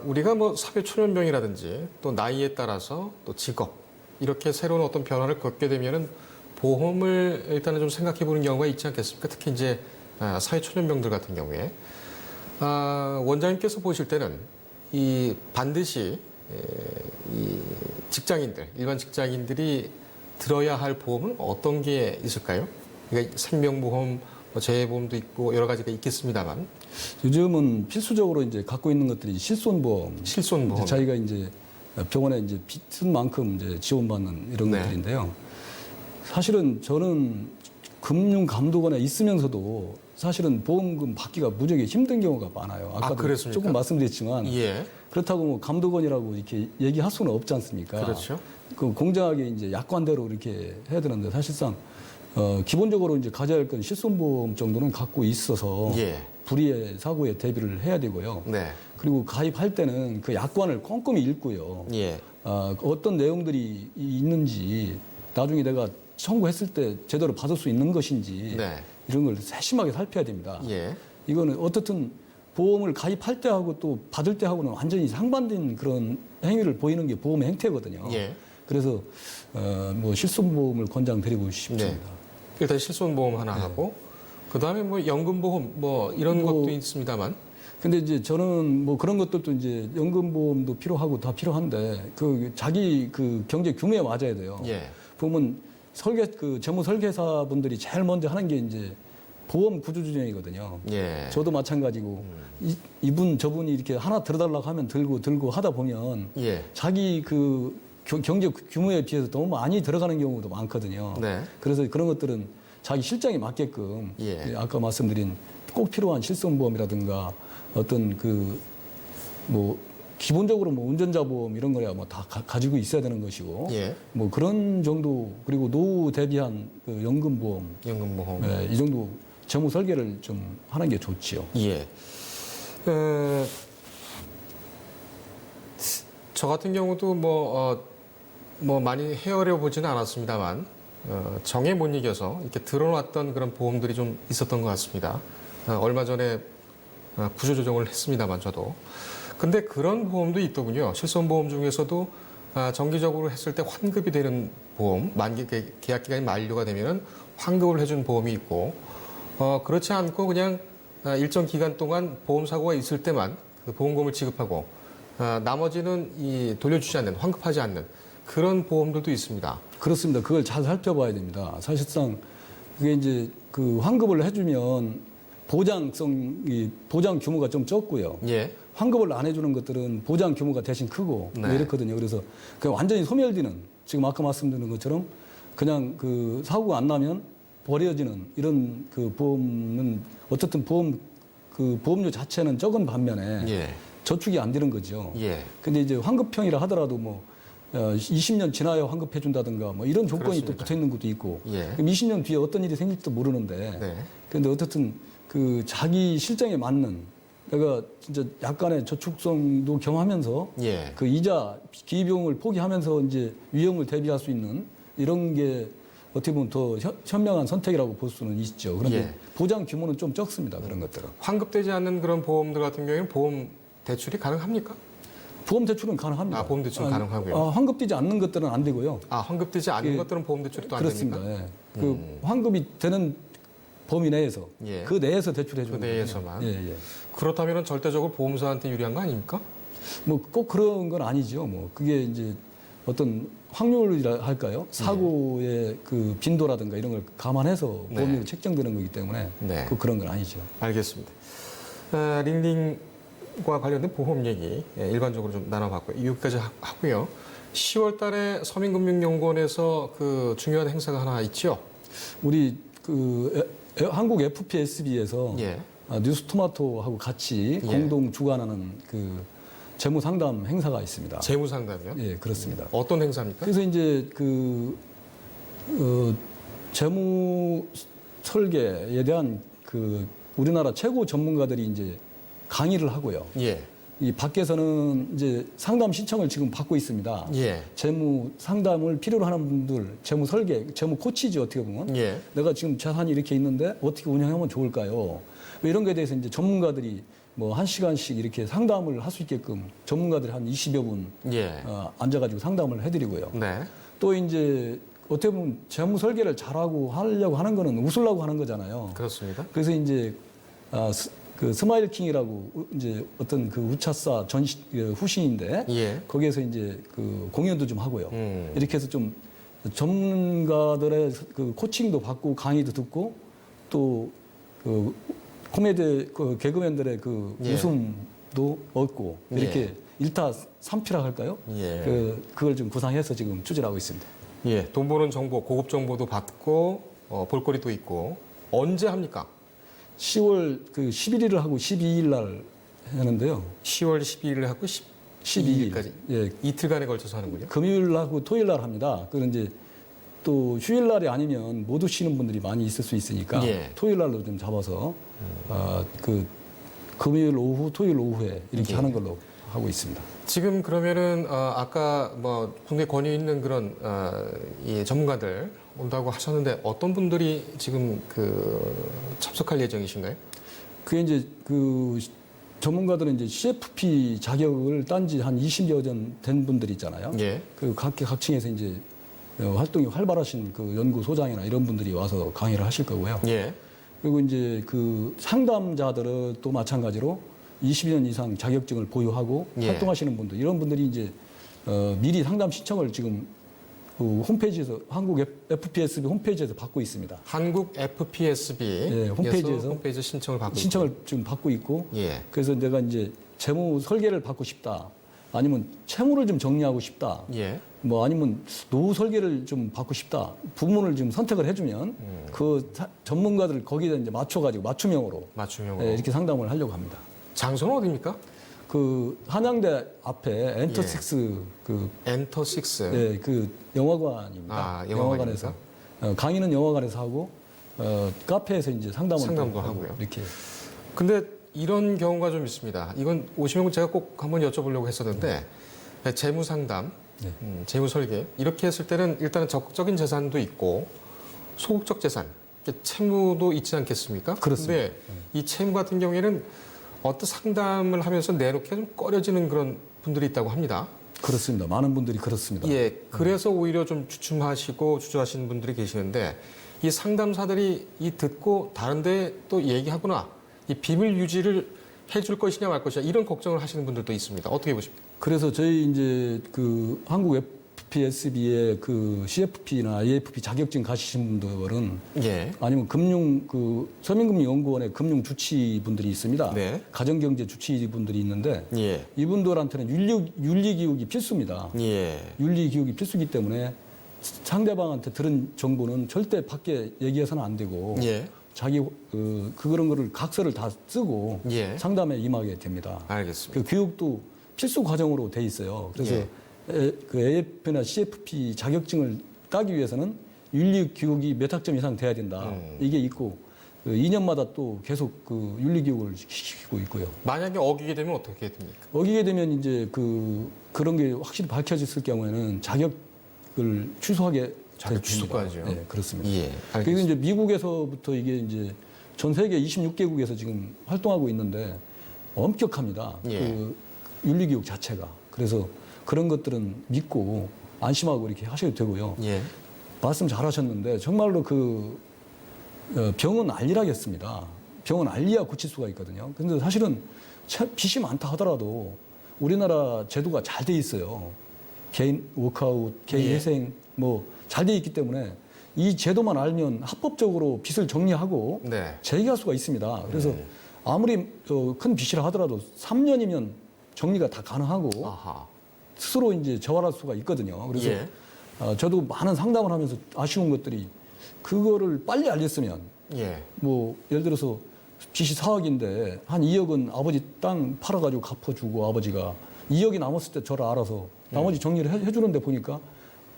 우리가 뭐 사회 초년병이라든지 또 나이에 따라서 또 직업 이렇게 새로운 어떤 변화를 겪게 되면은 보험을 일단은 좀 생각해 보는 경우가 있지 않겠습니까? 특히 이제 사회 초년병들 같은 경우에 원장님께서 보실 때는 이 반드시 이 직장인들 일반 직장인들이 들어야 할 보험은 어떤 게 있을까요? 그러니까 생명보험, 뭐 재해보험도 있고 여러 가지가 있겠습니다만 요즘은 필수적으로 이제 갖고 있는 것들이 실손보험, 실손보험. 자기가 이제 병원에 이제 빚은 만큼 이제 지원받는 이런 네. 것들인데요. 사실은 저는 금융감독원에 있으면서도 사실은 보험금 받기가 무지하게 힘든 경우가 많아요. 아까도 그렇습니까? 조금 말씀드렸지만 예. 그렇다고 뭐 감독원이라고 이렇게 얘기할 수는 없지 않습니까? 그렇죠. 그 공정하게 이제 약관대로 이렇게 해야 되는데 사실상 기본적으로 이제 가져야 할 건 실손보험 정도는 갖고 있어서 예. 불의의 사고에 대비를 해야 되고요. 네. 그리고 가입할 때는 그 약관을 꼼꼼히 읽고요. 예. 어떤 내용들이 있는지 나중에 내가 청구했을 때 제대로 받을 수 있는 것인지 네. 이런 걸 세심하게 살펴야 됩니다. 예. 이거는 어떻든 보험을 가입할 때하고 또 받을 때하고는 완전히 상반된 그런 행위를 보이는 게 보험의 행태거든요. 예. 그래서 뭐 실손보험을 권장드리고 싶습니다. 네. 일단 실손보험 하나 하고 그다음에 뭐 연금보험 뭐 이런 뭐 것도 있습니다만 근데 이제 저는 뭐 그런 것들도 이제 연금보험도 필요하고 다 필요한데 그 자기 그 경제 규모에 맞아야 돼요. 예. 보면 재무 설계사 분들이 제일 먼저 하는 게 이제 보험 구조조정이거든요. 예. 저도 마찬가지고 이분 저분이 이렇게 하나 들어달라고 하면 들고 하다 보면 예. 자기 그 경제 규모에 비해서 너무 많이 들어가는 경우도 많거든요. 네. 그래서 그런 것들은 자기 실정에 맞게끔 예. 아까 말씀드린 꼭 필요한 실손보험이라든가 어떤 그 뭐 기본적으로 뭐 운전자 보험 이런 거야 뭐 다 가지고 있어야 되는 것이고 예. 뭐 그런 정도 그리고 노후 대비한 그 연금보험 연금보험. 네, 이 정도 재무 설계를 좀 하는 게 좋지요. 예. 저 같은 경우도 뭐 많이 헤아려 보지는 않았습니다만 정에 못 이겨서 이렇게 들어놨던 그런 보험들이 좀 있었던 것 같습니다. 얼마 전에 구조조정을 했습니다만 저도. 근데 그런 보험도 있더군요. 실손보험 중에서도 정기적으로 했을 때 환급이 되는 보험, 계약 기간이 만료가 되면은 환급을 해준 보험이 있고, 그렇지 않고 그냥 일정 기간 동안 보험 사고가 있을 때만 그 보험금을 지급하고, 나머지는 돌려주지 않는, 환급하지 않는 그런 보험들도 있습니다. 그렇습니다. 그걸 잘 살펴봐야 됩니다. 사실상 그게 이제 그 환급을 해주면 보장 규모가 좀 적고요. 예. 환급을 안 해주는 것들은 보장 규모가 대신 크고 네. 이렇거든요. 그래서 그 완전히 소멸되는 지금 아까 말씀드린 것처럼 그냥 그 사고가 안 나면 버려지는 이런 그 보험은 어쨌든 보험료 자체는 적은 반면에 예. 저축이 안 되는 거죠. 예. 근데 이제 환급형이라 하더라도 뭐 20년 지나야 환급해 준다든가 뭐 이런 조건이 그렇습니다. 또 붙어 있는 것도 있고 예. 그럼 20년 뒤에 어떤 일이 생길지도 모르는데 네. 근데 어쨌든 그 자기 실정에 맞는 내가 진짜 약간의 저축성도 겸하면서 예. 그 이자 기비용을 포기하면서 이제 위험을 대비할 수 있는 이런 게 어떻게 보면 더 현명한 선택이라고 볼 수는 있죠. 그런데 예. 보장 규모는 좀 적습니다. 그런 것들은. 환급되지 않는 그런 보험들 같은 경우에는 보험 대출이 가능합니까? 보험 대출은 가능합니다. 보험 대출은 가능하고요. 환급되지 않는 것들은 안 되고요. 환급되지 않는 예, 것들은 보험 대출이 또 안 그렇습니다. 됩니까? 예. 그 환급이 되는 범위 내에서 예. 그 내에서 대출해 주는 그 내에서만. 거예요. 예, 예. 그렇다면 절대적으로 보험사한테 유리한 거 아닙니까? 뭐 꼭 그런 건 아니죠. 뭐 그게 이제 어떤 확률이라 할까요? 사고의 그 빈도라든가 이런 걸 감안해서 네. 보험료가 책정되는 거기 때문에 네. 꼭 그런 건 아니죠. 알겠습니다. 링링과 관련된 보험 얘기 일반적으로 좀 나눠봤고요. 여기까지 하고요. 10월 달에 서민금융연구원에서 그 중요한 행사가 하나 있죠? 우리 그 한국 FPSB에서 예. 뉴스토마토하고 같이 예. 공동 주관하는 그 재무 상담 행사가 있습니다. 재무 상담이요? 예, 그렇습니다. 어떤 행사입니까? 그래서 이제 재무 설계에 대한 그 우리나라 최고 전문가들이 이제 강의를 하고요. 예. 이 밖에서는 이제 상담 신청을 지금 받고 있습니다. 예. 재무 상담을 필요로 하는 분들, 재무 설계, 재무 코치지 어떻게 보면. 예. 내가 지금 자산이 이렇게 있는데 어떻게 운영하면 좋을까요? 뭐 이런 거에 대해서 이제 전문가들이 뭐 1시간씩 이렇게 상담을 할 수 있게끔 전문가들이 한 20여 분 예. 앉아가지고 상담을 해드리고요. 네. 또 이제 어떻게 보면 재무 설계를 잘하고 하려고 하는 거는 웃으려고 하는 거잖아요. 그렇습니다. 그래서 이제 그 스마일 킹이라고 이제 어떤 그 우차사 후신인데 예. 거기에서 이제 그 공연도 좀 하고요. 이렇게 해서 좀 전문가들의 그 코칭도 받고 강의도 듣고 또 그 코미디 그 개그맨들의 그 예. 웃음도 얻고 이렇게 예. 일타 삼피라 할까요? 예. 그걸 좀 구상해서 지금 추진하고 있습니다. 예. 돈 버는 정보, 고급 정보도 받고 볼거리도 있고 언제 합니까? 10월 그 11일을 하고 12일 날 하는데요. 10월 12일에 하고 12일까지 예, 이틀간에 걸쳐서 하는군요. 금요일 날하고 토요일 날 합니다. 그런 이제 또 휴일 날이 아니면 못 오시는 분들이 많이 있을 수 있으니까 예. 토요일 날로 좀 잡아서 그 금요일 오후, 토요일 오후에 이렇게 예. 하는 걸로 하고 있습니다. 지금 그러면은 아까 뭐 국내 권위 있는 그런 이 전문가들 온다고 하셨는데 어떤 분들이 지금 그 참석할 예정이신가요? 그게 이제 그 전문가들은 이제 CFP 자격을 딴 지 한 20여 년 된 분들이 있잖아요. 예. 그 각층에서 이제 활동이 활발하신 그 연구소장이나 이런 분들이 와서 강의를 하실 거고요. 예. 그리고 이제 그 상담자들은 또 마찬가지로 20년 이상 자격증을 보유하고 예. 활동하시는 분들, 이런 분들이 이제 미리 상담 신청을 지금 그 홈페이지에서 한국 FPSB 홈페이지에서 받고 있습니다. 한국 FPSB 예, 홈페이지에서 홈페이지 신청을 받고 신청을 있고. 지금 받고 있고, 예. 그래서 내가 이제 재무 설계를 받고 싶다, 아니면 채무를 좀 정리하고 싶다, 예. 뭐 아니면 노후 설계를 좀 받고 싶다, 부문을 좀 선택을 해주면 그 전문가들 거기에 이제 맞춰가지고 맞춤형으로 맞춤형으로. 예, 이렇게 상담을 하려고 합니다. 장소는 어디입니까? 그 한양대 앞에 엔터식스 그, 엔터6. 예, 그 영화관입니다. 아, 영화관에서 강의는 영화관에서 하고 카페에서 이제 상담도 하고요. 이렇게. 근데 이런 경우가 좀 있습니다. 이건 오시면 제가 꼭 한번 여쭤보려고 했었는데 재무 상담, 네. 재무 설계 이렇게 했을 때는 일단은 적극적인 재산도 있고 소극적 재산, 채무도 있지 않겠습니까? 그렇습니다. 근데 이 채무 같은 경우에는 어떤 상담을 하면서 내놓기가 좀 꺼려지는 그런 분들이 있다고 합니다. 그렇습니다. 많은 분들이 그렇습니다. 예, 그래서 오히려 좀 주춤하시고 주저하시는 분들이 계시는데 이 상담사들이 이 듣고 다른데 또 얘기하거나 이 비밀 유지를 해줄 것이냐 말 것이냐 이런 걱정을 하시는 분들도 있습니다. 어떻게 보십니까? 그래서 저희 이제 그 한국 FPSB의 그 CFP나 AFP 자격증 가지신 분들은 예. 아니면 서민금융연구원의 금융 주치 분들이 있습니다. 네. 가정경제 주치 분들이 있는데 예. 이분들한테는 윤리교육이 필수입니다. 예. 윤리교육이 필수기 때문에 상대방한테 들은 정보는 절대 밖에 얘기해서는 안 되고 예. 자기 그런 거를 각서를 다 쓰고 예. 상담에 임하게 됩니다. 알겠습니다. 그 교육도 필수 과정으로 돼 있어요. 그래서 예. 그 AFP나 CFP 자격증을 따기 위해서는 윤리 교육이 몇 학점 이상 돼야 된다. 이게 있고 2년마다 또 계속 그 윤리 교육을 시키고 있고요. 만약에 어기게 되면 어떻게 됩니까? 어기게 되면 이제 그런 게 확실히 밝혀졌을 경우에는 자격을 취소하게 자격 됩니다. 취소까지요? 네, 그렇습니다. 예. 그리고 알겠습니다. 이제 미국에서부터 이게 이제 전 세계 26개국에서 지금 활동하고 있는데 엄격합니다. 예. 그 윤리교육 자체가. 그래서 그런 것들은 믿고 안심하고 이렇게 하셔도 되고요. 예. 말씀 잘하셨는데 정말로 병은 알리라겠습니다. 병은 알리야 고칠 수가 있거든요. 근데 사실은 빚이 많다 하더라도 우리나라 제도가 잘 돼 있어요. 개인 워크아웃, 개인 예. 회생 뭐 잘 돼 있기 때문에 이 제도만 알면 합법적으로 빚을 정리하고 네. 재기할 수가 있습니다. 그래서 아무리 큰 빚이라 하더라도 3년이면 정리가 다 가능하고 아하. 스스로 이제 재활할 수가 있거든요. 그래서 예. 저도 많은 상담을 하면서 아쉬운 것들이 그거를 빨리 알렸으면 예. 뭐 예를 들어서 빚이 4억인데 한 2억은 아버지 땅 팔아가지고 갚아주고 아버지가 2억이 남았을 때 저를 알아서 나머지 정리를 해주는데 보니까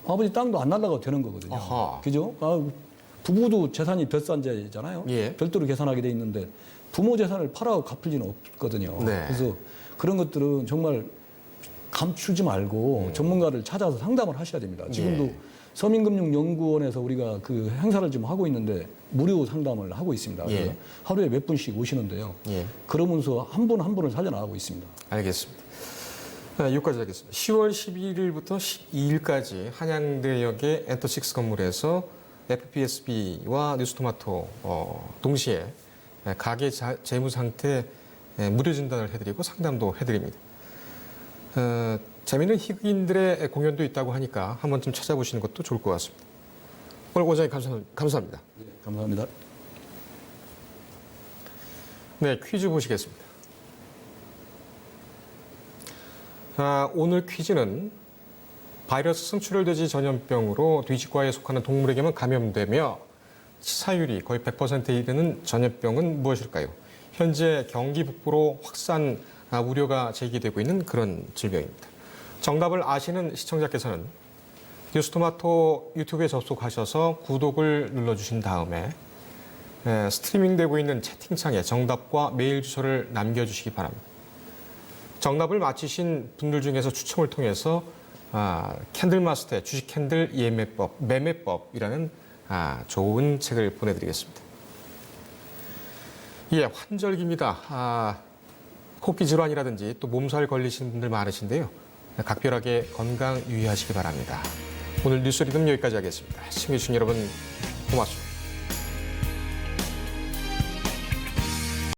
아버지 땅도 안 날라가도 되는 거거든요. 아하. 그죠? 부부도 재산이 덜산제잖아요. 예. 별도로 계산하게 돼 있는데 부모 재산을 팔아서 갚을 리는 없거든요. 네. 그래서 그런 것들은 정말 감추지 말고 전문가를 찾아서 상담을 하셔야 됩니다. 지금도 예. 서민금융연구원에서 우리가 그 행사를 좀 하고 있는데 무료 상담을 하고 있습니다. 예. 그래서 하루에 몇 분씩 오시는데요. 예. 그러면서 한 분 한 분을 살려나가고 있습니다. 알겠습니다. 여기까지 하겠습니다. 10월 11일부터 12일까지 한양대역의 엔터식스 건물에서 FPSB와 뉴스토마토 동시에 가계 재무 상태 무료 진단을 해드리고 상담도 해드립니다. 재미있는 희극인들의 공연도 있다고 하니까 한 번쯤 찾아보시는 것도 좋을 것 같습니다. 오늘 원장님 감사합니다. 네, 감사합니다. 네, 퀴즈 보시겠습니다. 오늘 퀴즈는 바이러스 승출혈돼지 전염병으로 돼지과에 속하는 동물에게만 감염되며 치사율이 거의 100%에 이르는 전염병은 무엇일까요? 현재 경기 북부로 확산 우려가 제기되고 있는 그런 질병입니다. 정답을 아시는 시청자께서는 뉴스토마토 유튜브에 접속하셔서 구독을 눌러주신 다음에 스트리밍되고 있는 채팅창에 정답과 메일 주소를 남겨주시기 바랍니다. 정답을 맞히신 분들 중에서 추첨을 통해서 캔들마스터의 주식 캔들 매매법이라는 좋은 책을 보내드리겠습니다. 예, 환절기입니다. 호흡기 질환이라든지 또 몸살 걸리시는 분들 많으신데요. 각별하게 건강 유의하시기 바랍니다. 오늘 뉴스 리듬 여기까지 하겠습니다. 시청해주신 여러분 고맙습니다.